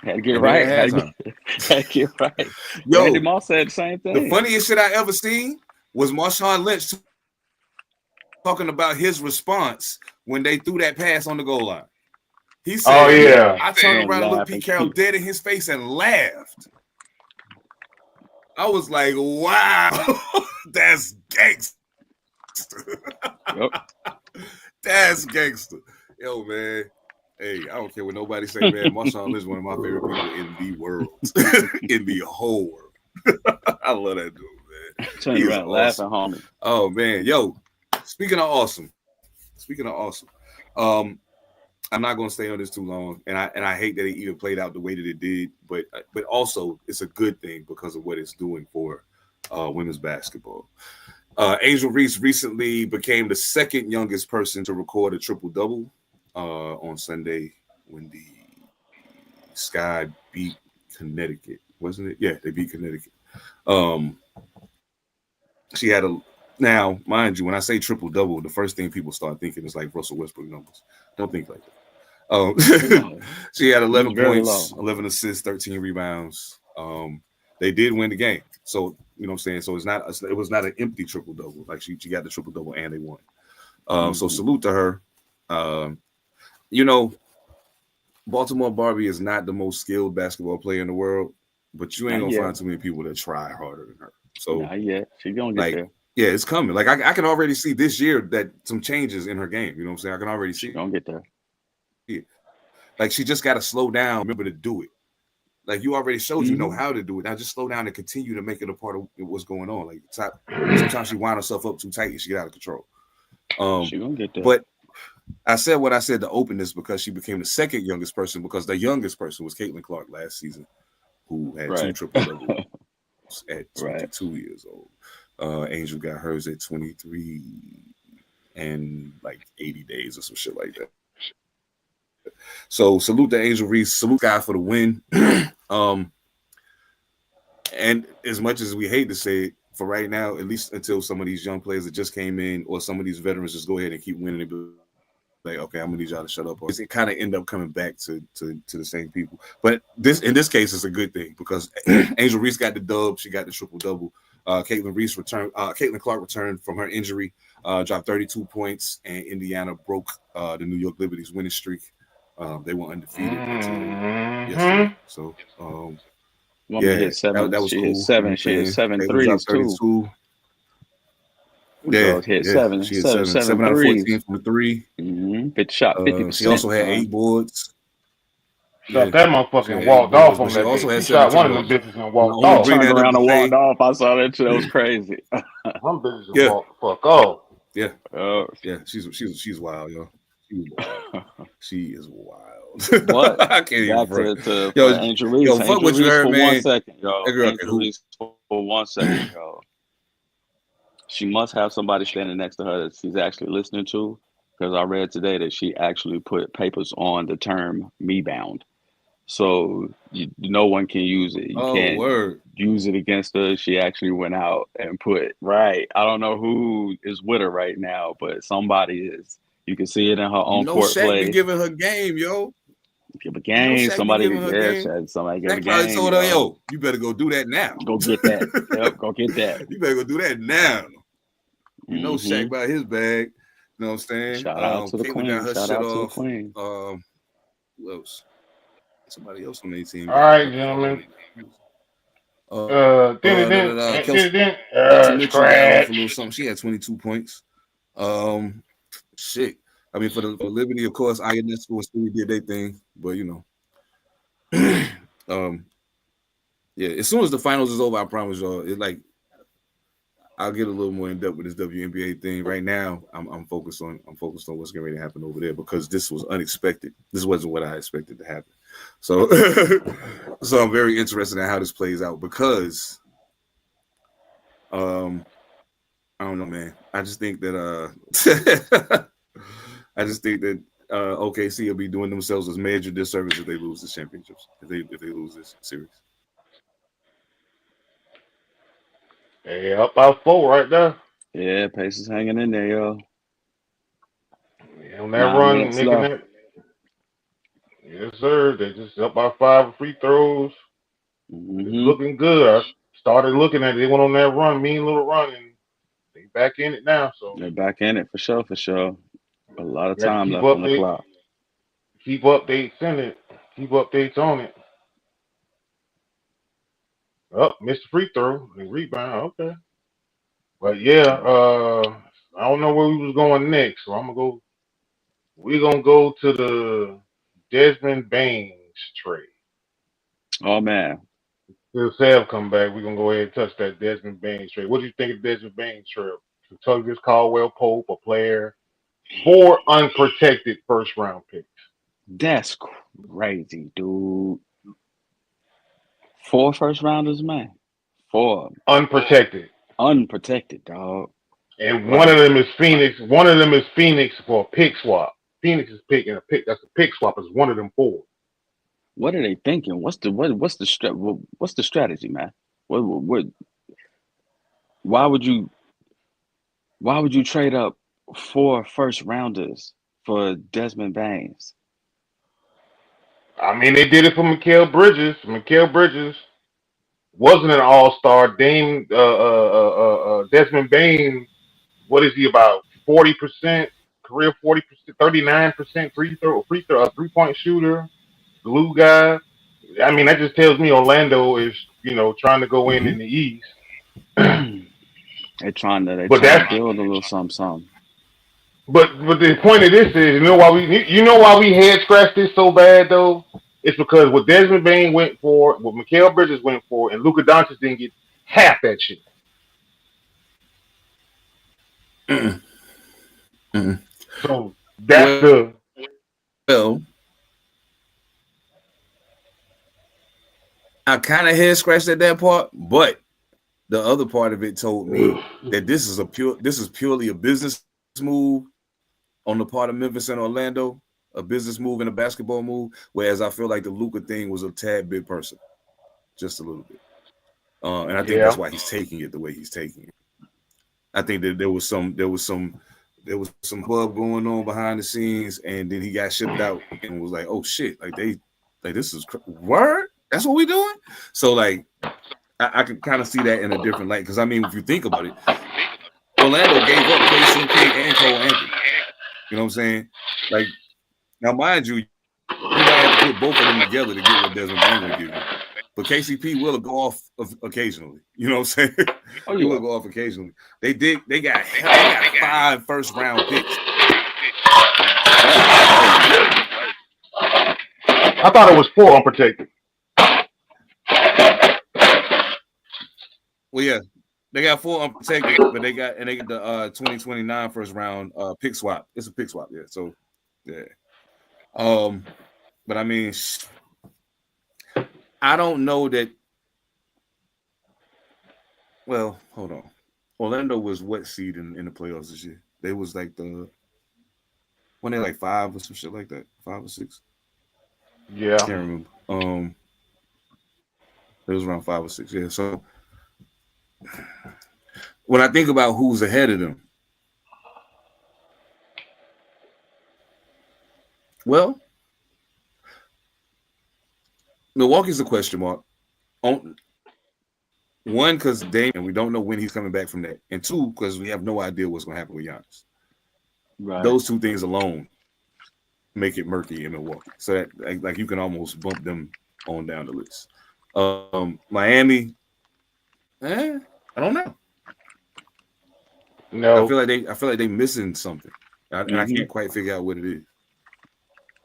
Had to get it right. Had to get right. Yo, Randy Moss said the same thing. The funniest shit I ever seen was Marshawn Lynch talking about his response when they threw that pass on the goal line. He said, "Oh yeah." I turned around and looked Pete Carroll dead in his face and laughed. I was like, "Wow, that's gangster." That's gangster. Yo, man. Hey, I don't care what nobody say, man. Marshawn Lynch is one of my favorite people in the world, in the whole world. I love that dude, man. Turn around laughing, homie. Oh man, yo. Speaking of awesome, I'm not gonna stay on this too long, and I hate that it even played out the way that it did, but also it's a good thing because of what it's doing for women's basketball. Angel Reese recently became the second youngest person to record a triple-double on Sunday when the Sky beat Connecticut, wasn't it? Yeah, they beat Connecticut. She had now, mind you, when I say triple-double, the first thing people start thinking is like Russell Westbrook numbers. Don't think like that. She had 11 points, 11 assists, 13 rebounds. They did win the game. So, you know what I'm saying? So it was not an empty triple-double. Like she got the triple-double and they won. So salute to her. Baltimore Barbie is not the most skilled basketball player in the world, but you ain't gonna find too many people that try harder than her. So not yet. She's gonna get there. Yeah, it's coming. Like I can already see this year that some changes in her game. You know what I'm saying? I can already see. She's gonna get there. Yeah. Like she just got to slow down. Remember to do it. Like you already showed you know how to do it. Now just slow down and continue to make it a part of what's going on. Like sometimes she wind herself up too tight and she get out of control. She's gonna get there. But I said what I said to open this because she became the second youngest person because the youngest person was Caitlin Clark last season, who had 2 triple-doubles at 22 years old. Angel got hers at 23 and like 80 days or some shit like that. So salute to Angel Reese, salute Guy for the win. And as much as we hate to say it, for right now, at least until some of these young players that just came in or some of these veterans just go ahead and keep winning and be like, okay, I'm gonna need y'all to shut up. Or it kind of end up coming back to the same people. But in this case, it's a good thing because Angel Reese got the dub, she got the triple-double. Caitlin Clark returned from her injury, dropped 32 points, and Indiana broke the New York Liberty's winning streak. They were undefeated until yesterday. So, hit 7. That was she cool. hit 7. She hit 7 threes too. Yeah, hit 7. She hit 7 out of 14 from the 3. 50 shot, 50%. She also had 8 boards. Shot that motherfucker and walked balls, off but on she that also bitch. had She shot 72 one of them balls. bitches and walked I'm gonna off. bring Turned that up around to and say, walked off. I saw that shit. It was crazy. Some bitches just yeah, walked the fuck off. yeah, Uh, yeah. She's wild, yo. She's wild. She is wild. but I can't even back front. to Yo, for Angel Reese. yo, fuck Angel what you Reese heard, for 1 man. second, That yo. girl can Angel hoop. Reese for 1 second, yo. She must have somebody standing next to her that she's actually listening to. Because I read today that she actually put papers on the term "me bound," so no one can use it. You Oh, can't word. use it against her. She actually went out and put right. I don't know who is with her right now, but somebody is. You can see it in her You on know court Shaq be play. giving her game, yo. Give a You know game. Shaq be Somebody, giving her yeah, game. somebody give a Shaq probably game, told her, yo. yo, you better go do that now. Go get that. Yep, go get that. You better go do that now. You know Mm-hmm. Shaq by his bag. You know what I'm saying? Shout out to the Caitlin got queen. her Shout shit out to the off. queen. Who else? Somebody else on their team. All right, gentlemen. Kelsey Mitchell got off a Scratch. little something. She had 22 points. Shit. I mean, for Liberty, of course, Ionescu and Stewie did their thing, but you know, yeah. As soon as the finals is over, I promise y'all, it like I'll get a little more in depth with this WNBA thing. Right now, I'm focused on what's getting ready to happen over there because this was unexpected. This wasn't what I expected to happen. So, so I'm very interested in how this plays out because, I don't know, man. I just think that OKC will be doing themselves a major disservice if they lose this championships. If they lose this series. Hey, up by 4 right there. Yeah, Pacers hanging in there, yo. Yeah, on that 9 run, minutes making left. that. Yes, sir. They just up by 5 free throws. It's Mm-hmm. looking good. I started looking at it. They went on that run, mean little run, and they back in it now. So They're back in it for sure, for sure. A lot of you have to time left on the clock. keep updates in it, keep updates on it. Up, missed the free throw and rebound. Okay, but yeah, I don't know where we was going next, so I'm gonna go. We're gonna go to the Desmond Baines trade. Oh man, Till Sav come back, we're gonna go ahead and touch that Desmond Baines trade. What do you think of Desmond Baines trade? Kentucky's Caldwell Pope, a player, 4 unprotected first round picks. that's crazy, dude. 4 first rounders, man. 4 Unprotected. unprotected, dog. And one Like, of them is Phoenix. One of them is Phoenix for a pick swap. Phoenix is picking a pick. That's a pick swap. Is one of them 4. what are they thinking? What's the strategy, man? What why would you trade up 4 first rounders for Desmond Baines? I mean, they did it for Mikal Bridges. Mikal Bridges wasn't an all-star. Desmond Bain, what is he about? 40% career, 40%, 39% three-point shooter, glue guy. I mean, that just tells me Orlando is, trying to go in the East. They're trying to But build a little something. But the point of this is, you know why we head scratched this so bad though? It's because what Desmond Bain went for, what Mikal Bridges went for, and Luka Doncic didn't get half that shit. So that's I kind of head scratched at that part, but the other part of it told me that this is purely a business move on the part of Memphis and Orlando, a business move and a basketball move. Whereas I feel like the Luka thing was a tad bit personal, just a little bit, and I think that's why he's taking it the way he's taking it. I think that there was some bub going on behind the scenes, and then he got shipped out and was like, "Oh shit! Like this is word. That's what we doing." So like, I can kind of see that in a different light because I mean, if you think about it, Orlando gave up KCP and Cole Anthony. You know what I'm saying? Like now, mind you, you might have to put both of them together to get what Desmond Bain will give you. But KCP will go off occasionally. You know what I'm saying? Oh, yeah. He will go off occasionally. They got 5 first round picks. I thought it was 4 unprotected. Well, yeah, they got 4 unprotected, but they got the 2029 first round pick swap. It's a pick swap, yeah. So, yeah. But I mean, I don't know that. Well, hold on. Orlando was what seed in the playoffs this year? They was like when they like 5 or some shit like that, 5 or 6. Yeah. I can't remember. It was around 5 or 6. Yeah. So when I think about who's ahead of them, well, Milwaukee's a question mark. One, because Dame, we don't know when he's coming back from that, and 2, because we have no idea what's going to happen with Giannis. Right. Those 2 things alone make it murky in Milwaukee. So that, like you can almost bump them on down the list. Miami, I don't know. No. I feel like they missing something, and I can't quite figure out what it is.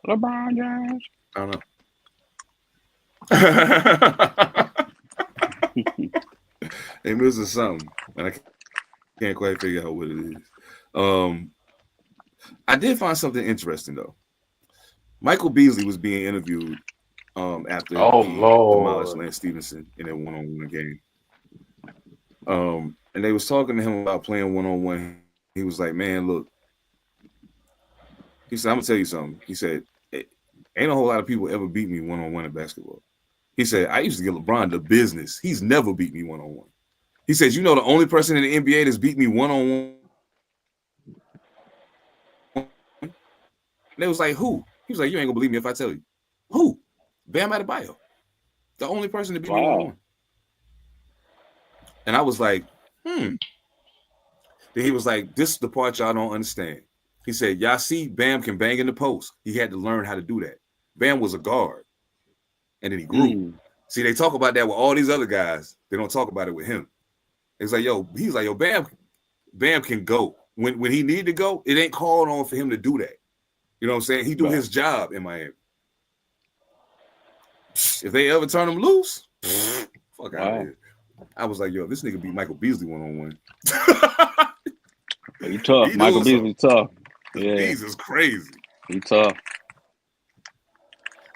LeBron James. I don't know. They missing something, and I can't quite figure out what it is. I did find something interesting though. Michael Beasley was being interviewed after he demolished Lance Stevenson in that one-on-one game. And they was talking to him about playing one-on-one. He was like, "Man, look," he said, "I'm gonna tell you something." He said, "Ain't a whole lot of people ever beat me one-on-one in basketball." He said, "I used to give LeBron the business. He's never beat me one-on-one." He says, "You know, the only person in the NBA that's beat me one-on-one." And they was like, "Who?" He was like, "You ain't gonna believe me if I tell you." "Who?" "Bam Adebayo. The only person to beat me one-on-one." And I was like, Then he was like, "This is the part y'all don't understand." He said, "Y'all see Bam can bang in the post. He had to learn how to do that. Bam was a guard. And then he grew." See, they talk about that with all these other guys. They don't talk about it with him. It's like, he's like, Bam can go. When he need to go, it ain't called on for him to do that. You know what I'm saying? He do his job in Miami. If they ever turn him loose, fuck out of here. I was like, this nigga beat Michael Beasley one-on-one. He tough. Michael Beasley tough. Yeah. He's crazy. He tough.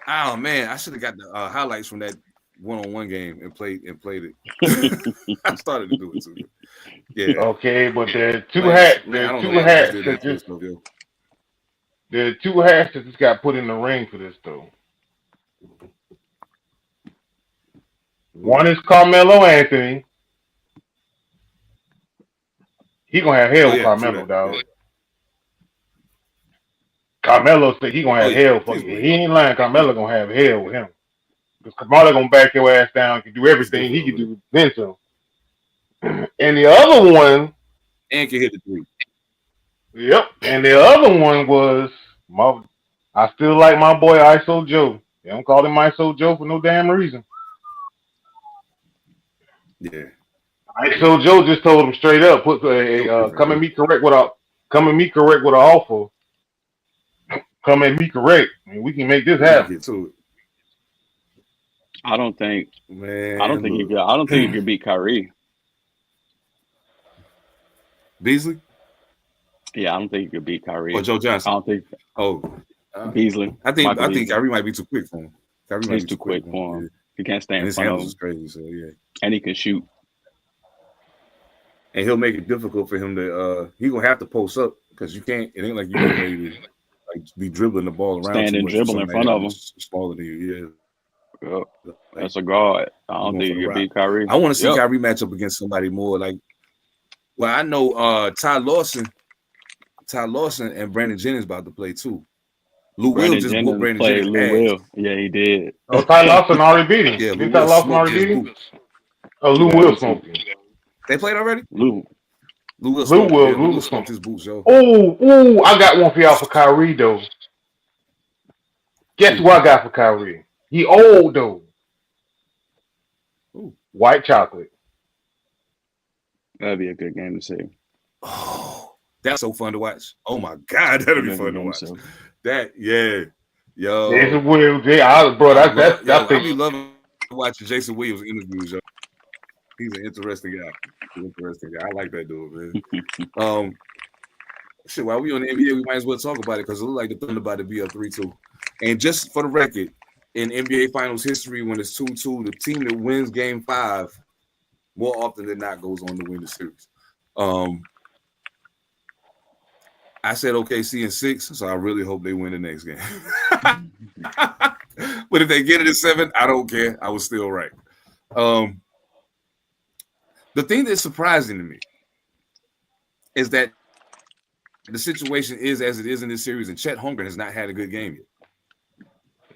Oh man, I should have got the highlights from that one-on-one game and played it. I started to do it too. Yeah. Okay, but there are two hats. There are 2 hats. There are 2 hats that just got put in the ring for this though. One is Carmelo Anthony. He gonna have hell with Carmelo, dog. Carmelo said he gonna have hell for you. He ain't lying. Carmelo gonna have hell with him. Because Carmelo gonna back your ass down, can do everything he can do then some. And the other one, and can hit the 3. Yep. And the other one was I still like my boy ISO Joe. They don't call him ISO Joe for no damn reason. Yeah. ISO Joe just told him straight up, come and meet correct with an offer. Come and meet correct, and we can make this happen. I don't think he could beat Kyrie. Beasley? Yeah, I don't think he could beat Kyrie. Or Joe Johnson? I don't think. Beasley. I think Kyrie might be too quick for him. He's too quick for him. He can't stand in front of him. Is crazy, so yeah. And he can shoot. And he'll make it difficult for him to. He gonna have to post up because you can't. It ain't like you can maybe be dribbling the ball around. Stand and dribble in front of him. Smaller than you, yeah. Yep. That's a guard. I don't think you can beat Kyrie. I want to see Kyrie match up against somebody more like. Well, I know Ty Lawson and Brandon Jennings about to play too. Lou Will just whooped Brandon Jennings. Will. Yeah, he did. Oh, Ty Lawson already beat him. Yeah, Ty Lawson already beat him. Oh, Lou Will smoked him. They played already? Lou Will smoked his boots, yo. Oh, I got one for y'all for Kyrie though. Guess what I got for Kyrie? He old though. Ooh. White chocolate. That'd be a good game to see. Oh, that's so fun to watch. Oh my God, that'd be fun to watch. That, yeah. Yo, Jason Williams, bro, I be loving watching Jason Williams interviews, yo. He's an interesting guy. I like that dude, man. Shit, while we on the NBA, we might as well talk about it because it look like the Thunder about to be up 3-2. And just for the record, in NBA Finals history, when it's 2-2, the team that wins Game 5 more often than not goes on to win the series. I said OKC in 6, so I really hope they win the next game. But if they get it in 7, I don't care. I was still right. The thing that's surprising to me is that the situation is as it is in this series, and Chet Holmgren has not had a good game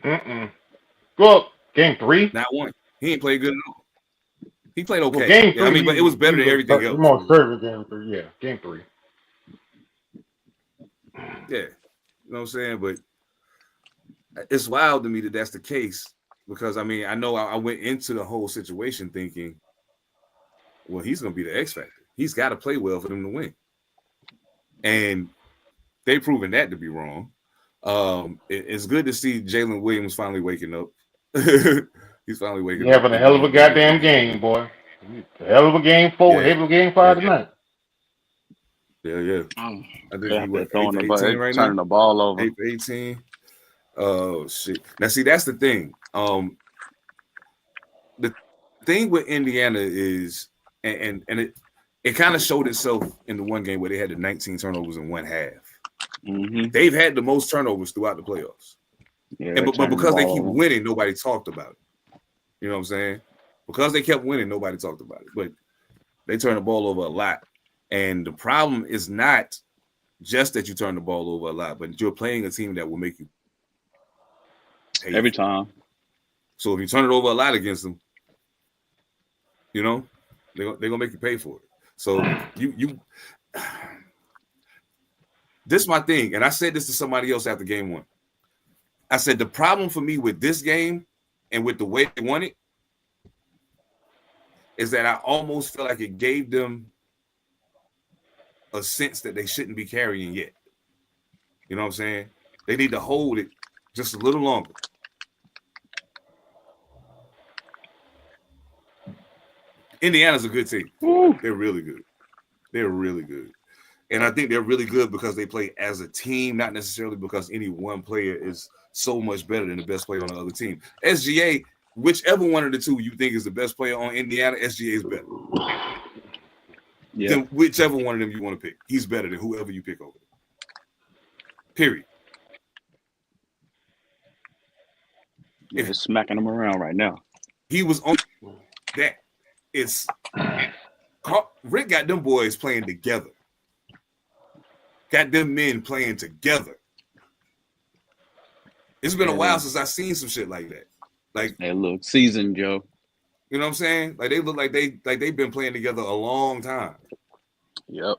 yet. Well, Game 3? Not one. He ain't played good at all. He played okay. Well, Game 3, I mean, but it was better than everything else. Most favorite Game 3, yeah. Game 3. Yeah. You know what I'm saying? But it's wild to me that that's the case because, I mean, I know I went into the whole situation thinking, well, he's going to be the X factor. He's got to play well for them to win. And they've proven that to be wrong. It's good to see Jalen Williams finally waking up. He's finally waking up. He's having a hell of a goddamn game, boy. A hell of a Game 4, hell of a Game 5 tonight. Yeah. I think he went throwing 8 for 18 right now. Turning the ball over. 8 for 18. Oh, shit. Now, see, that's the thing. The thing with Indiana is, and it kind of showed itself in the one game where they had the 19 turnovers in one half. Mm-hmm. They've had the most turnovers throughout the playoffs. Yeah, but because they keep winning, nobody talked about it. You know what I'm saying? Because they kept winning, nobody talked about it. But they turn the ball over a lot. And the problem is not just that you turn the ball over a lot, but you're playing a team that will make you pay every time. So if you turn it over a lot against them, you know, they're gonna make you pay for it. So you this is my thing, and I said this to somebody else after game 1. I said the problem for me with this game and with the way they won it is that I almost feel like it gave them a sense that they shouldn't be carrying yet. You know what I'm saying? They need to hold it just a little longer. Indiana's a good team. They're really good. They're really good. And I think they're really good because they play as a team, not necessarily because any one player is so much better than the best player on the other team. SGA, whichever one of the two you think is the best player on Indiana, SGA is better. Yeah. Then whichever one of them you want to pick, he's better than whoever you pick over there. Period. Yeah, they're smacking them around right now. He was on that. It's Rick got them boys playing together. Got them men playing together. It's been a while since I've seen some shit like that. Like they look seasoned, Joe. You know what I'm saying? Like they look like they've been playing together a long time. Yep.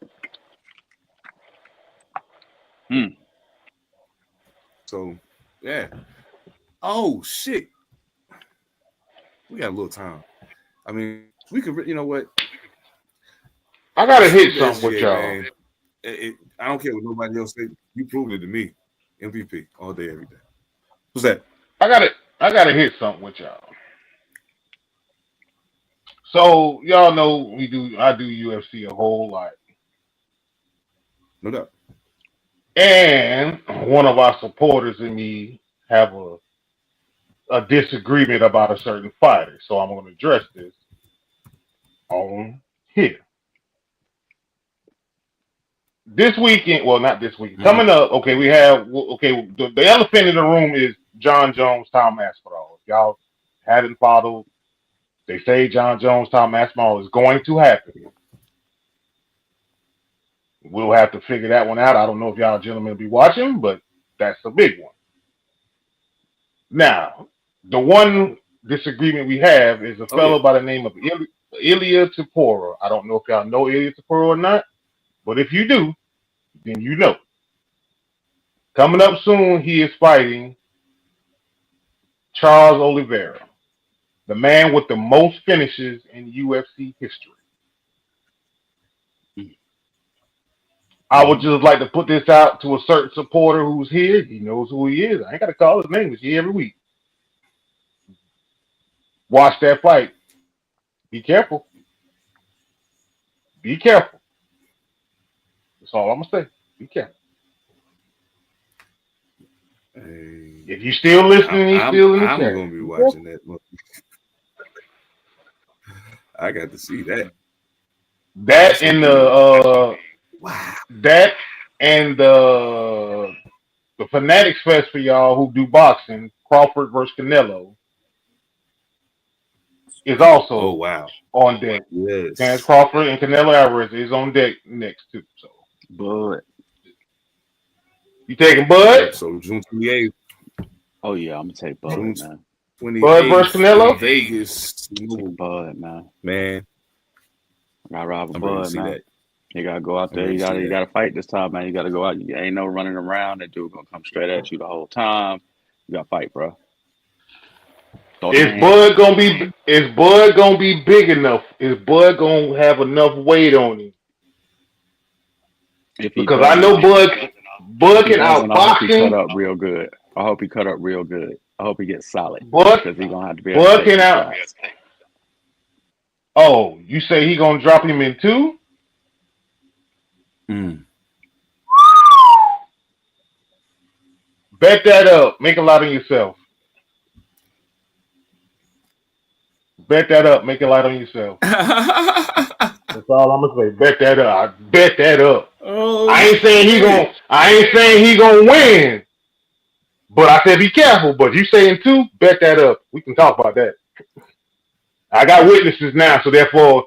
So yeah. Oh shit. We got a little time. I mean, we could. You know what? I gotta hit something with y'all. I don't care what nobody else says. You proved it to me. MVP all day, every day. What's that? I gotta hit something with y'all. So y'all know I do UFC a whole lot. No doubt. And one of our supporters and me have a disagreement about a certain fighter. So I'm gonna address this on here. This weekend, well, not this weekend. Coming up, okay, we have the elephant in the room is John Jones, Tom Aspinall. If y'all hadn't followed, they say John Jones, Tom Aspinall is going to happen. We'll have to figure that one out. I don't know if y'all gentlemen will be watching, but that's a big one. Now, the one disagreement we have is a fellow by the name of Ilia Topuria. I don't know if y'all know Ilia Topuria or not, but if you do, then you know. Coming up soon, he is fighting Charles Oliveira, the man with the most finishes in UFC history. I would just like to put this out to a certain supporter who's here. He knows who he is. I ain't got to call his name. He's here every week. Watch that fight. Be careful. Be careful. That's all I'm gonna say. Be careful. Hey, If you still listening, he's still in the I'm chat. gonna be watching that. I got to see that. That and Wow. that and the Fanatics Fest for y'all who do boxing, Crawford versus Canelo, is also Oh wow. on deck. Yes. Terrence Crawford and Canelo Alvarez is on deck next too. So Bud. you taking Bud? So June 28th. Oh yeah, I'm gonna take Bud, June man. 28th Bud versus Canelo? in Vegas. Take Bud, man. Man, I got Robert I'm ready to Bud, see man. that. You gotta go out I'm there. ready You to see gotta that. you gotta fight this time, man. You gotta go out. You ain't no running around. That dude gonna come straight at you the whole time. You gotta fight, bro. Throw them Is hands. Bud gonna be big enough? Is Bud gonna have enough weight on him? If he Because I doesn't, know Bud if he can doesn't, I hope he cut outbox him. up real good. I hope he cut up real good. I hope he gets solid Bud because he's gonna have to be able to Bud take can some out. shots. Oh, you say he gonna drop him in two? Mm. Bet that up. Make a lot of yourself. Bet that up. Make a lot on yourself. That's all I'm gonna say. Bet that up. Bet that up. Oh, I ain't saying he gonna win. But I said be careful. But you saying two? Bet that up. We can talk about that. I got witnesses now, so therefore,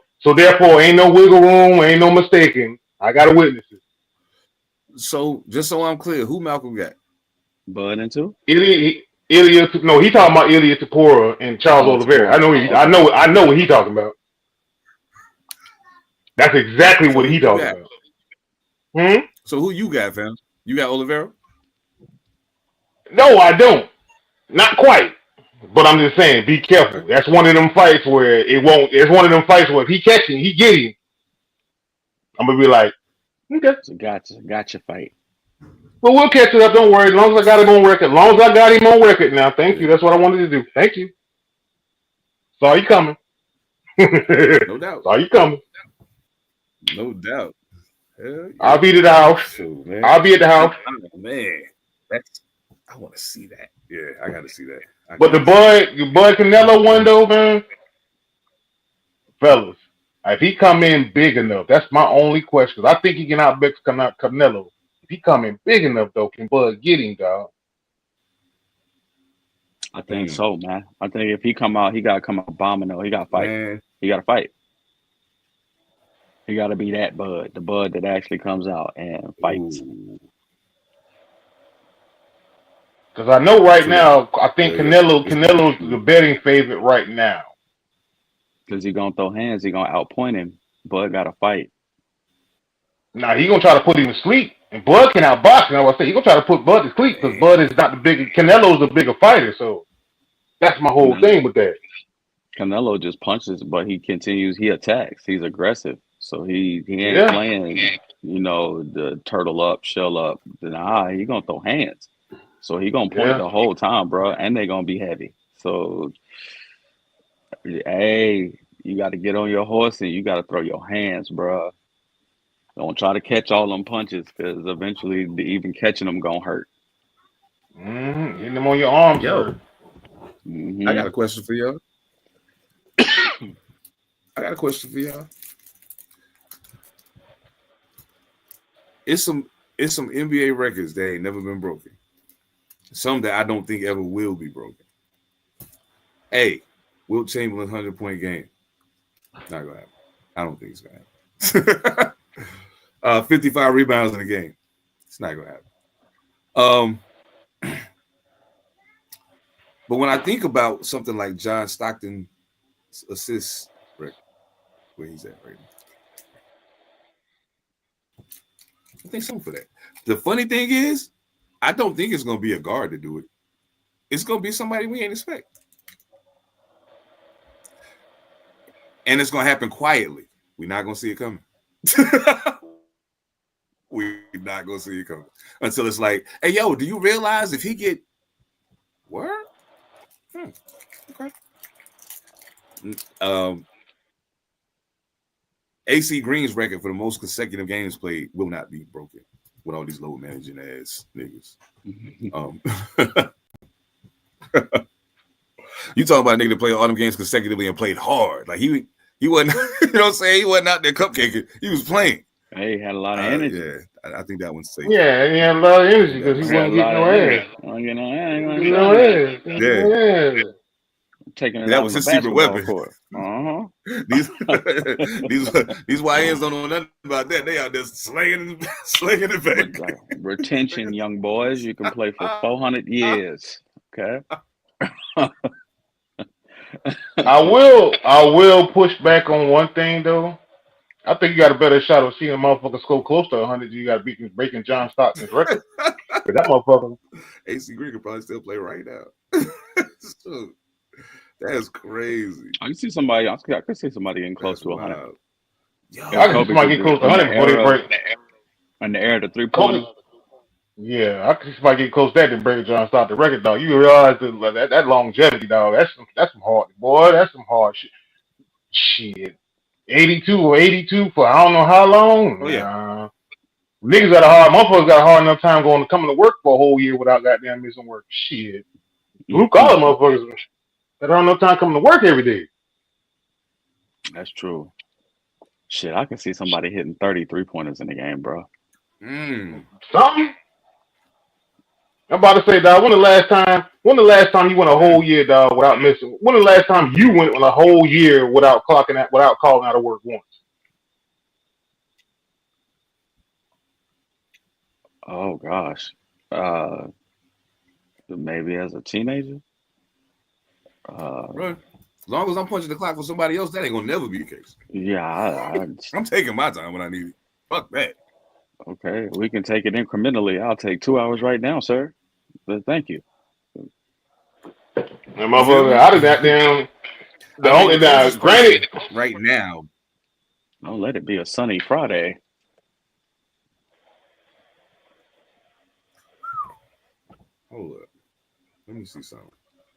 ain't no wiggle room, ain't no mistaking. I got witnesses. So just so I'm clear, who Malcolm got? Bud into? Ilya, no, he talking about Ilya Tapora and Charles Oh, Oliveira. Tapora. I know what he talking about. That's exactly So what who he you talking got? about. Hmm? So who you got, fam? You got Oliveira? No, I don't. Not quite. But I'm just saying, be careful. Okay. That's one of them fights where it won't. It's one of them fights where if he catch him, he get him. I'm gonna be like, okay. It's a gotcha fight. Well, we'll catch it up. Don't worry. As long as I got him on record. As long as I got him on record now. Thank you. That's what I wanted to do. Thank you. Saw you coming. No doubt. Saw you coming. No doubt. Hell yeah. I'll be at the house. So, man. I'll be at the house. Oh, man, I want to see that. Yeah, I got to see that. But the Bud Canelo one though, man, fellas, if he come in big enough, that's my only question. I think he can outbix Canelo. If he come in big enough though, can Bud get him, dog? I think so, man. I think if he come out, he gotta come out bombing though. He gotta fight. Man. He gotta fight. He gotta be that Bud, the Bud that actually comes out and fights. Because I know right True. now, I think Yeah, Canelo's the betting favorite right now. Because he gonna throw hands, he gonna outpoint him. Bud gotta fight. Now he gonna try to put him to sleep, and Bud can outbox him. I was say he gonna try to put Bud to sleep because Bud is not the bigger. Canelo's the bigger fighter, so that's my whole thing with that. Canelo just punches, but he continues. He attacks. He's aggressive, so he ain't playing. You know, the turtle up, shell up. Nah, he gonna throw hands. So he gonna point the whole time, bro, and they gonna be heavy. So, hey, you got to get on your horse and you got to throw your hands, bro. Don't try to catch all them punches because eventually, even catching them gonna hurt. Getting them on your arms. Yo, I got a question for y'all. It's some NBA records that ain't never been broken. Some that I don't think ever will be broken. Hey, Wilt Chamberlain 100-point game. Not gonna happen. I don't think it's gonna happen. 55 rebounds in a game. It's not gonna happen. But when I think about something like John Stockton's assists record, where he's at right now, I think something for that. The funny thing is, I don't think it's gonna be a guard to do it. It's gonna be somebody we ain't expect. And it's gonna happen quietly. We're not gonna see it coming. we're not gonna see it coming until it's like, hey, yo, do you realize if he get word? Okay. AC Green's record for the most consecutive games played will not be broken with all these low managing ass niggas. You talking about a nigga that played all them games consecutively and played hard. Like he wasn't, you know what I'm saying? He wasn't out there cupcaking. He was playing. Hey, he had a lot of energy. Yeah, I think that one's safe. Yeah, he had a lot of energy because he wasn't getting no ass. Yeah. Taking it that out was on his the secret weapon. court. These YNs don't know nothing about that. They out there slinging it back. Like, retention, young boys. You can play for 400 years. Okay. I will push back on one thing though. I think you got a better shot of seeing a motherfucker score close to 100. You got to breaking John Stockton's record. But that motherfucker, AC Green could probably still play right now. So, that's crazy. I can see somebody. I could see somebody getting close to 100. I can see somebody get close to 100 before they break. In the era of the 3-pointer. Yeah, I can see somebody get close to that to break John Stockton record, dog. You realize that longevity, dog. That's some hard, boy. That's some hard shit. Shit, 82 for I don't know how long. Oh yeah. Niggas got a hard. Motherfuckers got a hard enough time coming to work for a whole year without goddamn missing work. Shit, blue collar motherfuckers that don't have no time coming to work every day. That's true. Shit, I can see somebody hitting 33 pointers in the game, bro. Something. I'm about to say, dog. When the last time you went a whole year, dog, without missing? When the last time you went a whole year without calling out of work once? Oh gosh, maybe as a teenager. Right. As long as I'm punching the clock for somebody else, that ain't gonna never be the case. Yeah, I'm taking my time when I need it. Fuck that. Okay, we can take it incrementally. I'll take 2 hours right now, sir. But thank you. And motherfucker, out of that damn. The only now, granted, right now. Don't let it be a sunny Friday. Hold up. Let me see something.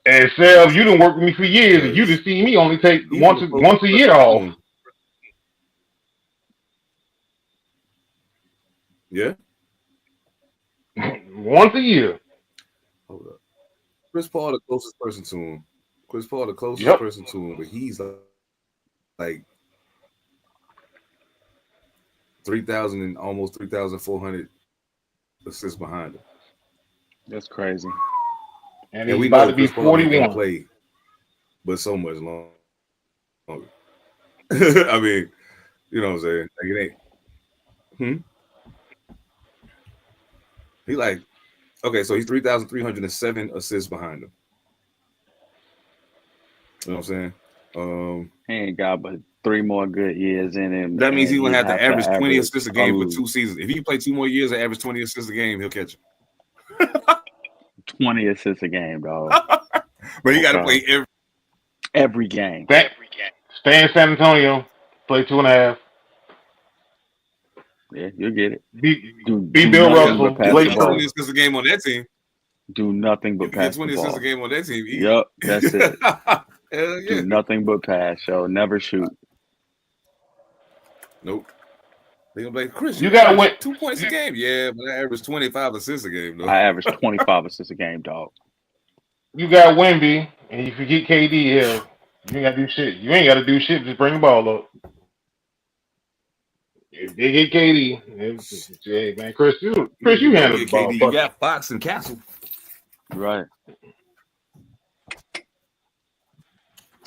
And Sel, you done worked with me for years, and you just see me only take once a year off. Yeah. Once a year. Hold up. Chris Paul, the closest person to him. Person to him, but he's like 3,000 and almost 3,400 assists behind him. That's crazy. And he's about to be 41. Play, but so much longer. I mean, you know what I'm saying? Like it ain't. He like, okay, so he's 3,307 assists behind him. You know what I'm saying? He ain't got but 3 more good years in him. That means he will have to average 20 assists a game for 2 seasons. If he play 2 more years and average 20 assists a game, he'll catch him. 20 assists a game, dog. But he got to play every game. Stay in San Antonio, play 2.5. Yeah, you'll get it. Be Bill Russell. Play 20 assists a game on that team. Do nothing but pass 20 the ball. assists a game on that team. Yep, that's it. Hell yeah. Do nothing but pass, yo. Never shoot. Nope. They gonna be like, Chris, you gotta win 2 points a game. Yeah, but I average 25 assists a game, though. I average 25 assists a game, dog. You got Wemby, and if you get KD here, you ain't gotta do shit. You ain't gotta do shit, just bring the ball up. If they get KD, hey man, Chris, you handle the ball. You got Fox and Castle. Right.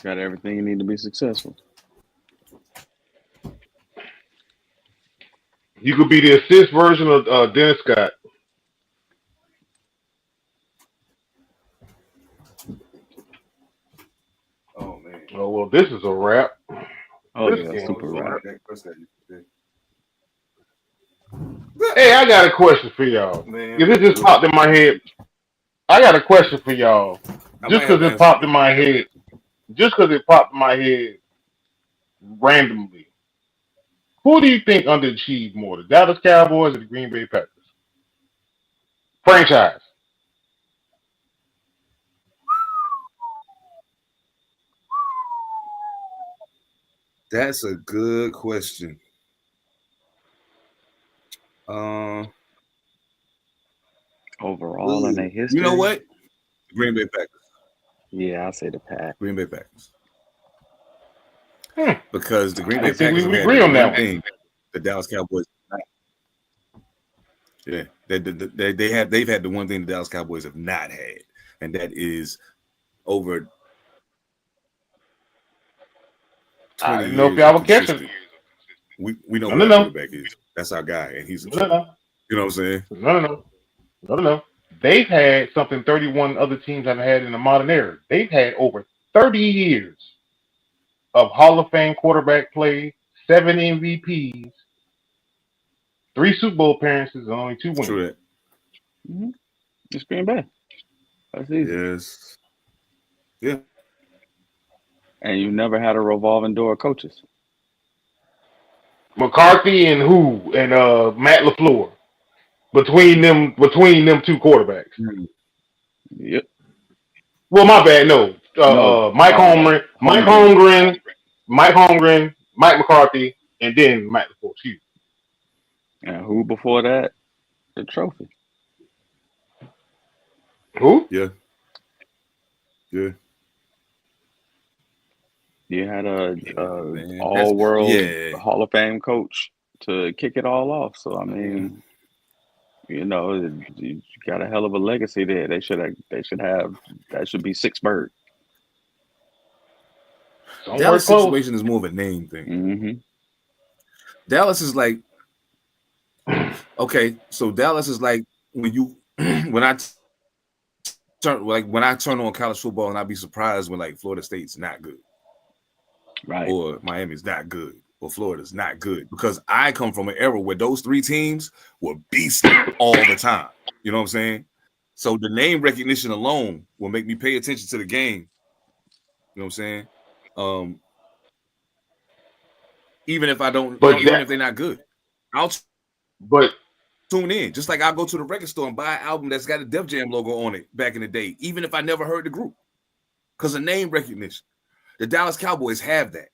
Got everything you need to be successful. You could be the assist version of Dennis Scott. Oh man. Oh well, this is a wrap. Oh yeah, super wrap. Hey, I got a question for y'all. Man, this just popped in my head. I got a question for y'all. Just because it popped in my head randomly. Who do you think underachieved more, the Dallas Cowboys or the Green Bay Packers? Franchise. That's a good question. Overall in their history. You know what? Green Bay Packers. Yeah, I'll say the Pack. Green Bay Packers. Because the Green I Bay think we Packers have agree had on that one one. thing the Dallas Cowboys. Yeah, they've had the one thing the Dallas Cowboys have not had, and that is over 20 I years. didn't know if y'all were catching it. We know No, who no, that no. quarterback is. That's our guy, and he's a No, no, you know what I'm saying? no. They've had something 31 other teams haven't had in the modern era. They've had over 30 years of Hall of Fame quarterback play, 7 MVPs, 3 Super Bowl appearances, and only 2 wins. True that. Mm-hmm. It's Green Bay. That's easy. Yes. Yeah. And you never had a revolving door of coaches. McCarthy and who and Matt LaFleur between them 2 quarterbacks. Yep. Well, my bad. No, Mike Holmgren, Mike McCarthy, and then Matt LaFleur. Excuse me. And who before that? The trophy. Who? Yeah. Yeah. You had a Man, all-world Hall of Fame coach to kick it all off. So I mean, you got a hell of a legacy there. They should have. That should be 6 bird. Dallas situation is more of a name thing. Mm-hmm. Dallas is like, okay, so Dallas is like when I turn on college football and I be surprised when like Florida State's not good. Right. Or Miami's not good, or Florida's not good, because I come from an era where those 3 teams were beasting all the time. You know what I'm saying? So the name recognition alone will make me pay attention to the game. You know what I'm saying? Even if I don't, even if they're not good, I'll tune in. Just like I'll go to the record store and buy an album that's got a Def Jam logo on it back in the day, even if I never heard the group, because of name recognition. The Dallas Cowboys have that.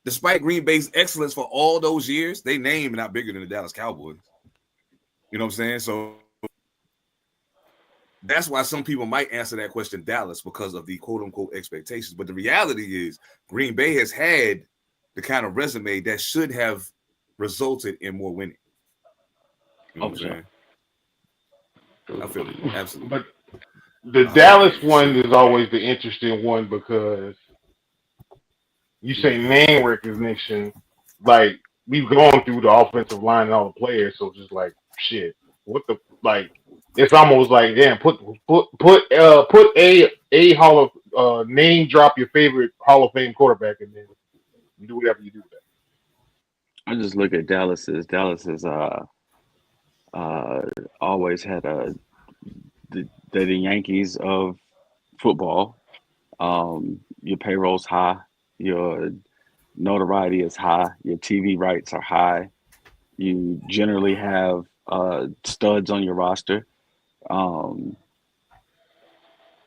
Despite Green Bay's excellence for all those years, they name not bigger than the Dallas Cowboys. You know what I'm saying? So that's why some people might answer that question Dallas, because of the quote-unquote expectations. But the reality is Green Bay has had the kind of resume that should have resulted in more winning. You know what I'm saying? I feel it. Absolutely. But the Dallas one is always the interesting one, because you say name recognition, like we've gone through the offensive line and all the players, so just like shit. What the like? It's almost like damn. Put a Hall of name drop your favorite Hall of Fame quarterback, and then you do whatever you do with that. I just look at Dallas is always had the Yankees of football. Your payroll's high, your notoriety is high, your TV rights are high. You generally have studs on your roster.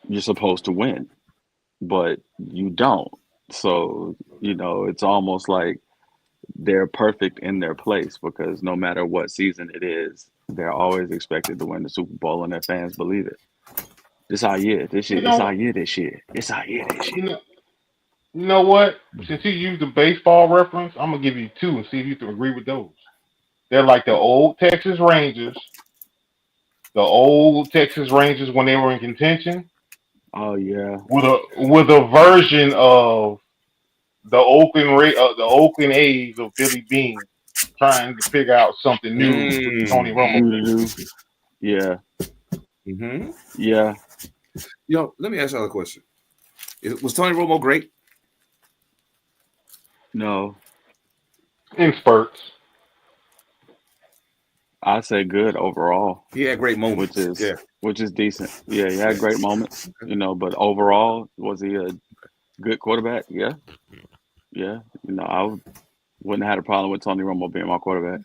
You're supposed to win, but you don't. So, it's almost like they're perfect in their place, because no matter what season it is, they're always expected to win the Super Bowl, and their fans believe it. This our year. This year. It's our year this year. It's our year this year. You know what? Since you used the baseball reference, I'm gonna give you 2 and see if you can agree with those. They're like the old Texas Rangers. The old Texas Rangers when they were in contention. Oh yeah. With a version of the Oakland A's of Billy Bean trying to figure out something new with Tony Romo. Yeah. Mm-hmm. Yeah. Let me ask y'all a question. Was Tony Romo great? No. In spurts. I say good overall. He had great moments, which is decent. Yeah, he had great moments, but overall, was he a good quarterback? Yeah. Yeah. Wouldn't have had a problem with Tony Romo being my quarterback.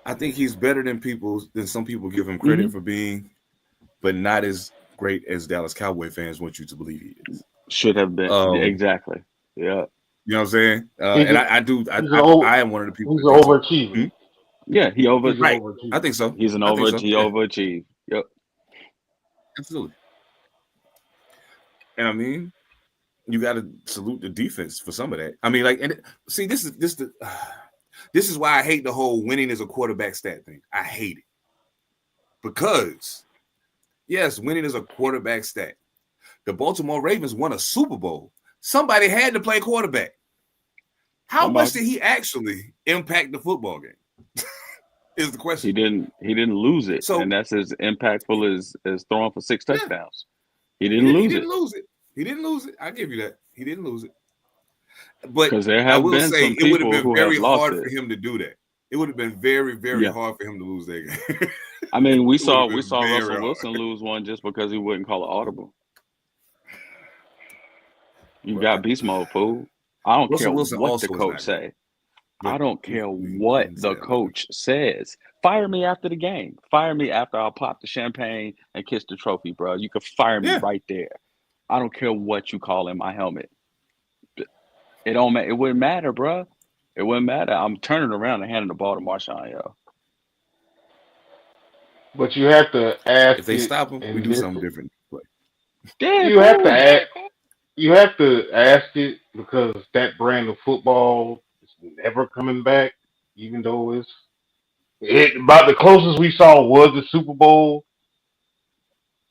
I think he's better than some people give him credit for being, but not as great as Dallas Cowboy fans want you to believe he is. Should have been exactly. Yeah. You know what I'm saying? And I am one of the people. He's an overachiever. Yeah, he Right. I think so. He's an overachieve. Yep. Absolutely. And I mean, you got to salute the defense for some of that. I mean, like, and see, this is why I hate the whole winning is a quarterback stat thing. I hate it because, yes, winning is a quarterback stat. The Baltimore Ravens won a Super Bowl. Somebody had to play quarterback. How much did he actually impact the football game? Is the question. He didn't lose it, and that's as impactful as throwing for 6 touchdowns. He didn't lose it. He didn't lose it. I give you that. He didn't lose it. But because there have been some it would have been very hard for him to do that. It would have been very, very hard for him to lose that game. I mean, we saw Russell Wilson lose one just because he wouldn't call it audible. You got beast mode, fool. I don't care what the coach say. I don't care what the coach says. Fire me after the game. Fire me after I pop the champagne and kiss the trophy, bro. You could fire me right there. I don't care what you call in my helmet. It don't matter. It wouldn't matter, bro. It wouldn't matter. I'm turning around and handing the ball to Marshawn, yo. But you have to ask. If they stop him, we do something different. You have to ask. You have to ask it because that brand of football is never coming back, even though about the closest we saw was the Super Bowl.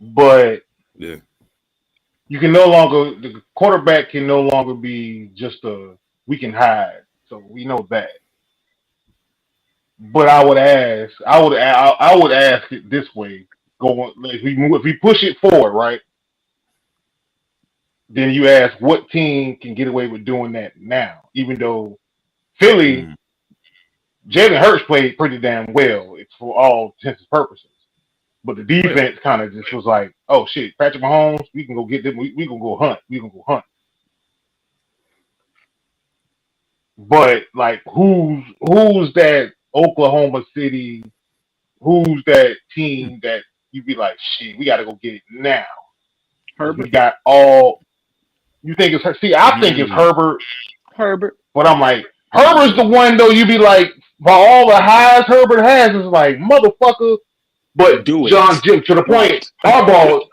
But you can the quarterback can no longer be just we can hide. So we know that. But I would ask it this way: if we push it forward, right? Then you ask what team can get away with doing that now, even though Philly, Jalen Hurts played pretty damn well for all intents and purposes. But the defense kind of just was like, oh shit, Patrick Mahomes, we can go get them. We can go hunt. We can go hunt. But like, who's that Oklahoma City? Who's that team that you be like, shit, we got to go get it now? Herbert. We got all. You think it's see? I think it's Herbert. But I'm like, Herbert's the one though. You be like, for all the highs Herbert has, is like motherfucker. But Jim, to the point, Harbaugh's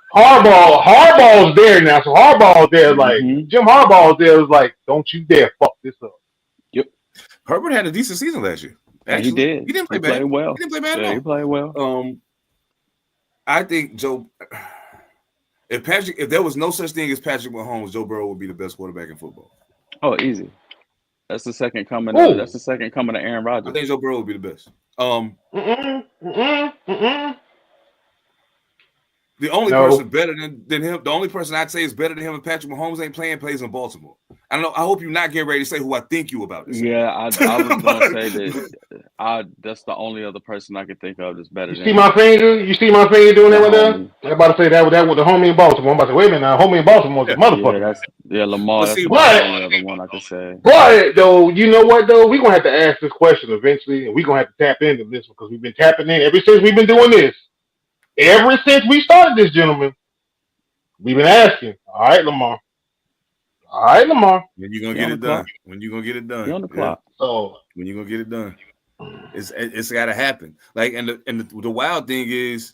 there now. So Harbaugh's there, like Jim Harbaugh's there. Was like, don't you dare fuck this up. Yep. Herbert had a decent season last year. Actually, he did. He didn't play bad. Well. He didn't play bad at all. He played well. I think Joe. If there was no such thing as Patrick Mahomes, Joe Burrow would be the best quarterback in football. Oh, easy. That's the second coming. That's the second coming of Aaron Rodgers. I think Joe Burrow would be the best. The only person better than him, the only person I'd say is better than him and Patrick Mahomes ain't plays in Baltimore. I don't know. I hope you're not getting ready to say who I think you about this. Yeah, I was going to say that. That's the only other person I could think of that's better than him. You see my finger doing that right there? I'm about to say that with the homie in Baltimore. I'm about to say, wait a minute now, homie in Baltimore is a motherfucker. Lamar. That's the only other one I could say. But, though, you know what, though? We're going to have to ask this question eventually, and we're going to have to tap into this because we've been tapping in ever since we've been doing this. Ever since we started this, gentlemen, we've been asking, all right, Lamar. When you gonna get it done? When you gonna get it done? You're on the clock. So when you gonna get it done? It's gotta happen. Like, and the wild thing is,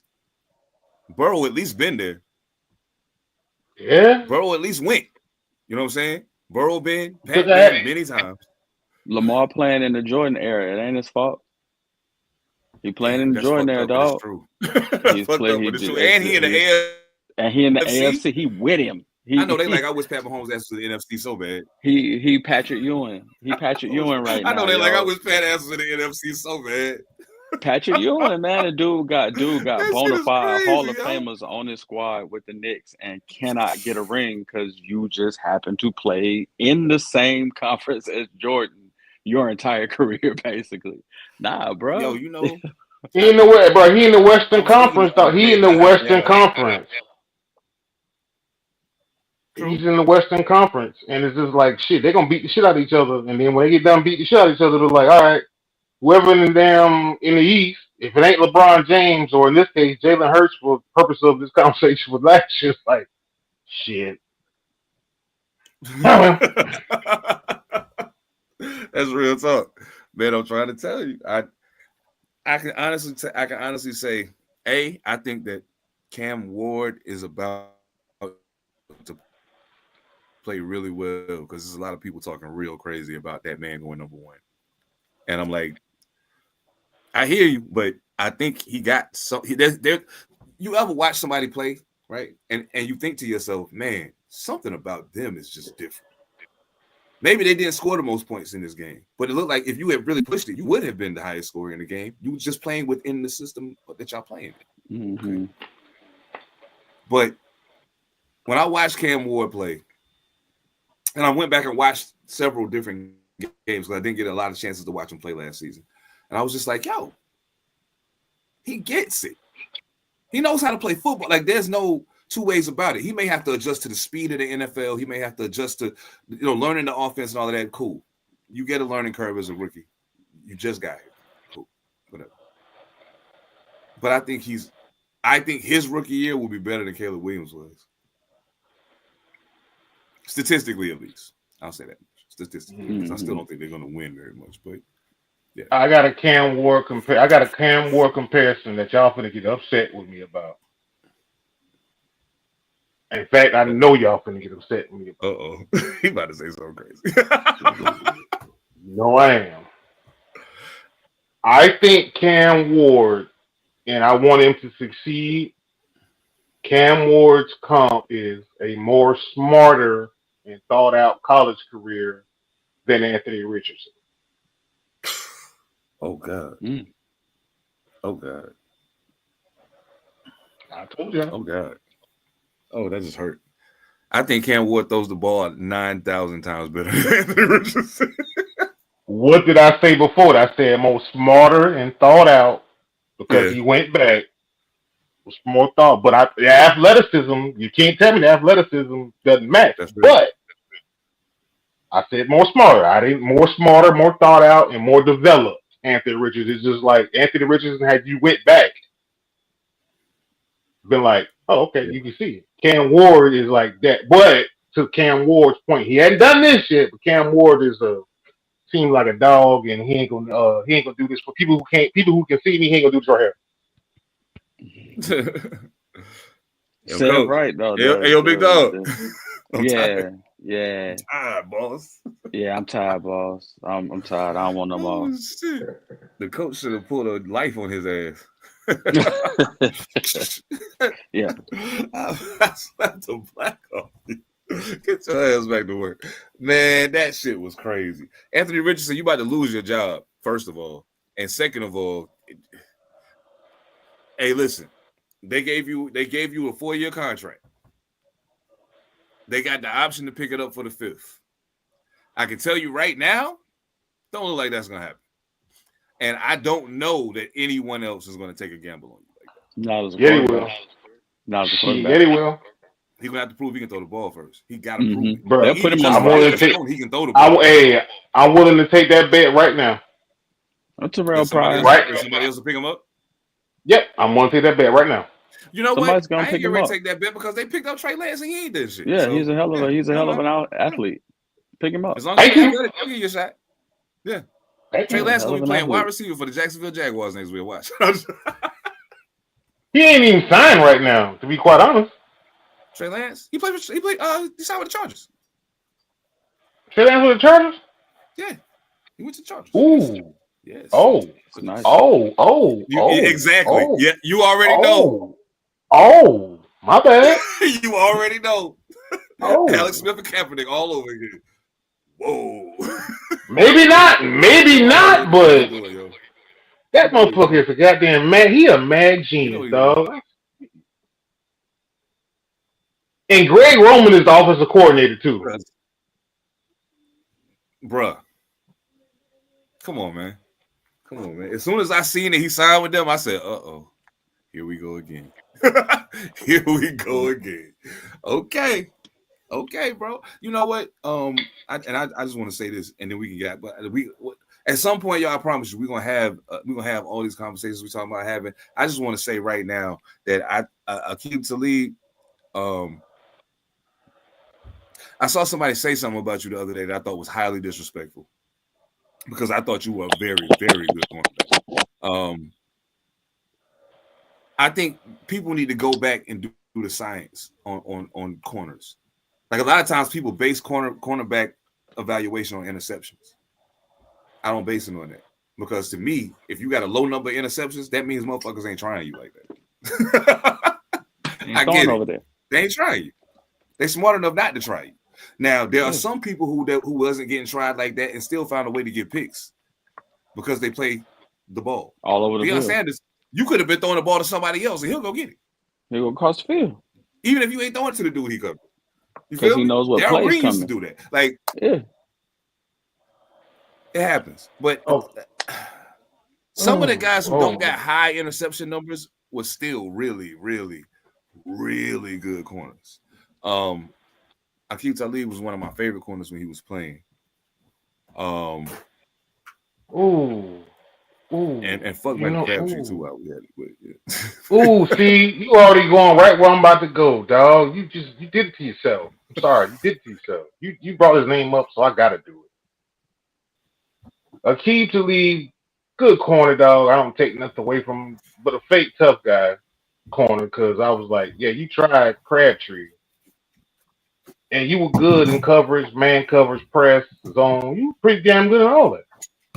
Burrow at least been there. Yeah. Burrow at least went. You know what I'm saying? Burrow been many times. Lamar playing in the Jordan era. It ain't his fault. He playing in the Jordan era, dog. That's true. He's playing. And he in the AFC. And he in the AFC. He with him. I know they like. I wish Pat Mahomes asked to the NFC so bad. He Patrick Ewing. He Patrick Ewing right now. I know they like. I wish Pat asked to the NFC so bad. Patrick Ewing, man, the dude got bona fide Hall of Famers on his squad with the Knicks and cannot get a ring because you just happen to play in the same conference as Jordan your entire career, basically. Nah, bro. Yo, you know, he in the Western Conference, though. He in the Western Conference. He's in the Western Conference, and it's just like shit. They're gonna beat the shit out of each other, and then when they get done beating the shit out of each other, they're like, all right, whoever in the East, if it ain't LeBron James or in this case Jalen Hurts, for the purpose of this conversation with last year, it's like shit. That's real talk, man. I'm trying to tell you. I can honestly say, I think that Cam Ward is about to play really well because there's a lot of people talking real crazy about that man going number one, and I'm like, I hear you, but I think he got so. You ever watch somebody play, right? And you think to yourself, man, something about them is just different. Maybe they didn't score the most points in this game, but it looked like if you had really pushed it, you would have been the highest scorer in the game. You were just playing within the system that y'all playing in. Mm-hmm. Okay. But when I watched Cam Ward play, and I went back and watched several different games because I didn't get a lot of chances to watch him play last season, and I was just like, yo, he gets it. He knows how to play football. Like, there's no two ways about it. He may have to adjust to the speed of the NFL. He may have to adjust to, learning the offense and all of that. Cool. You get a learning curve as a rookie. You just got here. Cool. Whatever. But I think his rookie year will be better than Caleb Williams was. Statistically, at least. I'll say that. Statistically. Because I still don't think they're going to win very much. But yeah. I got a Cam Ward comparison that y'all finna get upset with me about. In fact, I know y'all finna get upset with me about. Uh-oh. He about to say something crazy. No, I am. I think Cam Ward, and I want him to succeed, Cam Ward's comp is a more smarter and thought out college career than Anthony Richardson. Oh, God. Oh, God. I told you. Oh, God. Oh, that just hurt. I think Cam Ward throws the ball 9,000 times better than Anthony Richardson. What did I say before? I said more smarter and thought out because he went back. Was more thought. But the athleticism, you can't tell me the athleticism doesn't match. That's right. But I said more smarter. I think more smarter, more thought out, and more developed. Anthony Richardson is just like Anthony Richardson had you went back. Been like, oh, okay, you can see it. Cam Ward is like that. But to Cam Ward's point, he hadn't done this yet, but Cam Ward seems like a dog, and he ain't gonna do this for people who can see me. He ain't gonna do this right here. Said it right though. Hey, yo, big dog. Yeah. I'm tired, boss. Yeah, I'm tired, boss. I'm tired. I don't want no more. Oh, shit. The coach should have pulled a life on his ass. Yeah. I slapped the black off you. Get your ass back to work. Man, that shit was crazy. Anthony Richardson, you about to lose your job, first of all. And second of all, hey, listen, they gave you a 4-year contract. They got the option to pick it up for the 5th. I can tell you right now, don't look like that's gonna happen. And I don't know that anyone else is gonna take a gamble on you like that. Not as a Yeah, he will. Not as a quarterback. Yeah, he will. He's gonna have to prove he can throw the ball first. He gotta prove it. Bro, They'll put him I'm on willing the to take. He can throw the ball. I'm willing to take that bet right now. That's a real prize. Right. Somebody else will pick him up. Yep, I'm willing to take that bet right now. You know Somebody's what? gonna I ain't pick getting him ready up. to take that bet because they picked up Trey Lance and he ain't did shit. Yeah, So, he's a hell of an athlete. Pick him up. As long as he's good, I'll give you a shot. Yeah. Trey Lance Hell gonna of be an playing athlete. wide receiver for the Jacksonville Jaguars next week. Watch. He ain't even signed right now, to be quite honest. Trey Lance, he signed with the Chargers. Trey Lance with the Chargers? Yeah. He went to the Chargers. Ooh. Yes. Oh. Nice. Exactly. Oh. Yeah, you already know. Oh, my bad. You already know. Oh. Alex Smith and Kaepernick all over here. Whoa. Maybe not, but that motherfucker is a goddamn mad. He a mad genius, dog. And Greg Roman is the offensive coordinator too. Bruh. Come on, man. As soon as I seen that he signed with them, I said, uh-oh. Here we go again. Okay. Okay, bro. You know what? I just want to say this, and then we can get. But at some point, y'all, I promise you, we're gonna have all these conversations we're talking about having. I just want to say right now that Aqib Talib, I saw somebody say something about you the other day that I thought was highly disrespectful because I thought you were a very, very good cornerback. I think people need to go back and do the science on corners. Like a lot of times, people base cornerback evaluation on interceptions. I don't base it on that because to me, if you got a low number of interceptions, that means motherfuckers ain't trying you like that. I get it. Over there. They ain't trying you. They smart enough not to try you. Now there are some people who wasn't getting tried like that and still found a way to get picks because they play the ball all over the Deion field. Sanders, you could have been throwing the ball to somebody else and he'll go get it. He'll go across the field, even if you ain't throwing it to the dude he covered. Because he knows what Darryl plays Green coming. used to do that. Like, yeah, it happens. But some of the guys who don't got high interception numbers was still really, really, really good corners. Aqib Talib was one of my favorite corners when he was playing. And fuck Michael Crabtree too out there. Ooh, see, you already going right where I'm about to go, dog. You did it to yourself. I'm sorry, you did it to yourself. You brought his name up, so I gotta do it. Aqib Talib, good corner, dog. I don't take nothing away from him, but a fake tough guy corner, because I was like, yeah, you tried Crabtree. And you were good in coverage, man coverage, press, zone. You were pretty damn good at all that.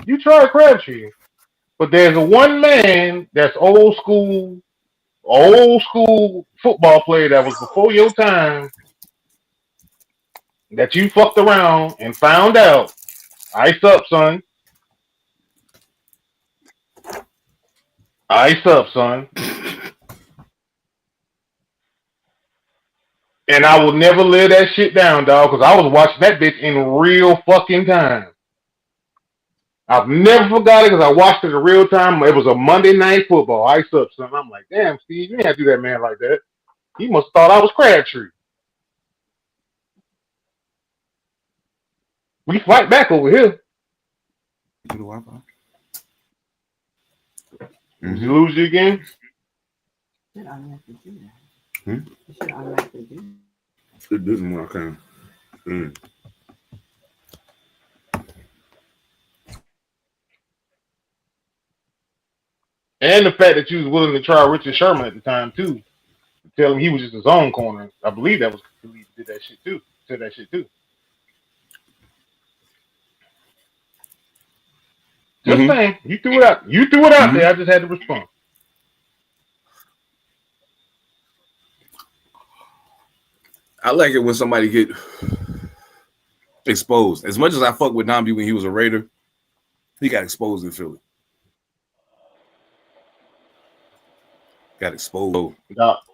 You tried Crabtree. But there's a one man that's old school football player that was before your time that you fucked around and found out. Ice up, son. Ice up, son. And I will never live that shit down, dog, because I was watching that bitch in real fucking time. I've never forgot it because I watched it in real time. It was a Monday Night Football. Ice up, son. I'm like, damn, Steve, you didn't have to do that man like that. He must have thought I was Crabtree. We fight back over here. Did you lose you again? You should automatically do that. You should automatically do that. It didn't work out. And the fact that you was willing to try Richard Sherman at the time too. Tell him he was just his own corner. I believe that was he did that shit too. Said that shit too. Just saying. You threw it out. You threw it out there. I just had to respond. I like it when somebody get exposed. As much as I fuck with Nambi when he was a Raider, he got exposed in Philly. Got exposed.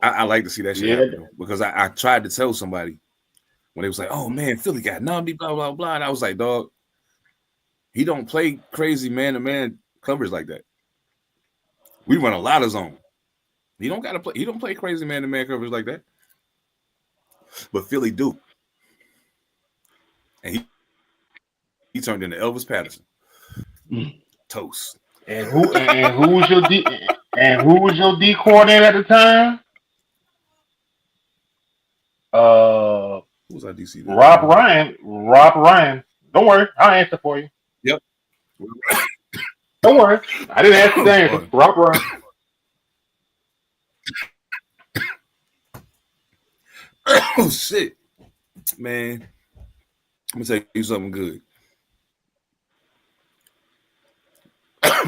I like to see that shit happen because I tried to tell somebody when they was like, "Oh man, Philly got Nambi, blah blah blah," and I was like, "Dog, he don't play crazy man-to-man coverage like that. We run a lot of zone. He don't gotta play. He don't play crazy man-to-man coverage like that. But Philly do, and he turned into Elvis Patterson. Toast. And who was your D? And who was your D coordinator at the time? Who was our DC? Rob Ryan. Don't worry, I'll answer for you. Yep. Don't worry, I didn't ask you to answer. Rob Ryan. Oh shit, man! I'm gonna tell you something good.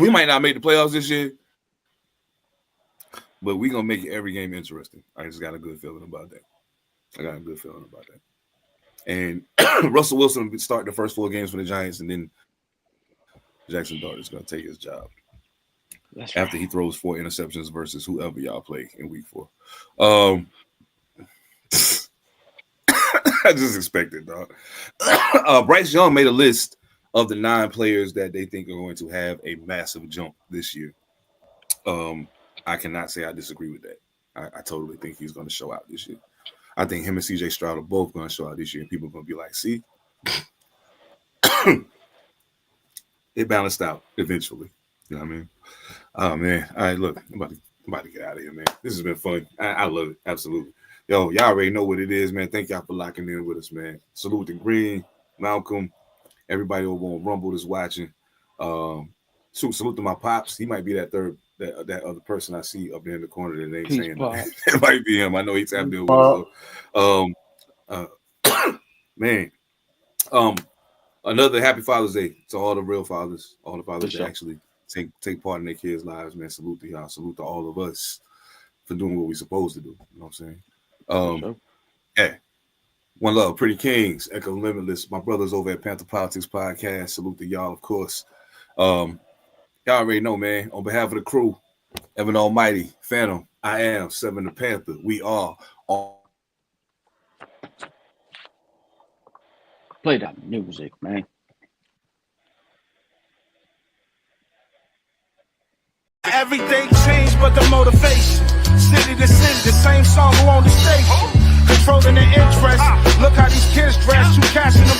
We might not make the playoffs this year, but we're gonna make every game interesting. I just got a good feeling about that. And Russell Wilson will start the first 4 games for the Giants, and then Jackson Dart is gonna take his job. That's after he throws 4 interceptions versus whoever y'all play in week 4. I just expected, dog. Bryce Young made a list of the 9 players that they think are going to have a massive jump this year. I cannot say I disagree with that. I totally think he's going to show out this year. I think him and CJ Stroud are both going to show out this year. People are going to be like, see, it balanced out eventually. You know what I mean? Oh, man. All right, look, I'm about to get out of here, man. This has been fun. I love it. Absolutely. Yo, y'all already know what it is, man. Thank y'all for locking in with us, man. Salute to Green, Malcolm, everybody over on Rumble that's watching. Salute to my pops. He might be that other person I see up there in the corner that ain't saying that. That might be him. I know he's tapped in with us. Man. Another happy Father's Day to all the real fathers, all the fathers that actually take part in their kids' lives, man. Salute to y'all. Salute to all of us for doing what we're supposed to do. You know what I'm saying? Yeah. One love, Pretty Kings, Echo Limitless, my brothers over at Panther Politics Podcast. Salute to y'all, of course. Y'all already know, man. On behalf of the crew, Evan All Mightee, Phantom, I am Seven Da Pantha. We are all. Play that music, man. Everything changed but the motivation. City to city, the same song on the station. Controlling the interest. Look how these kids dress. You cashing them.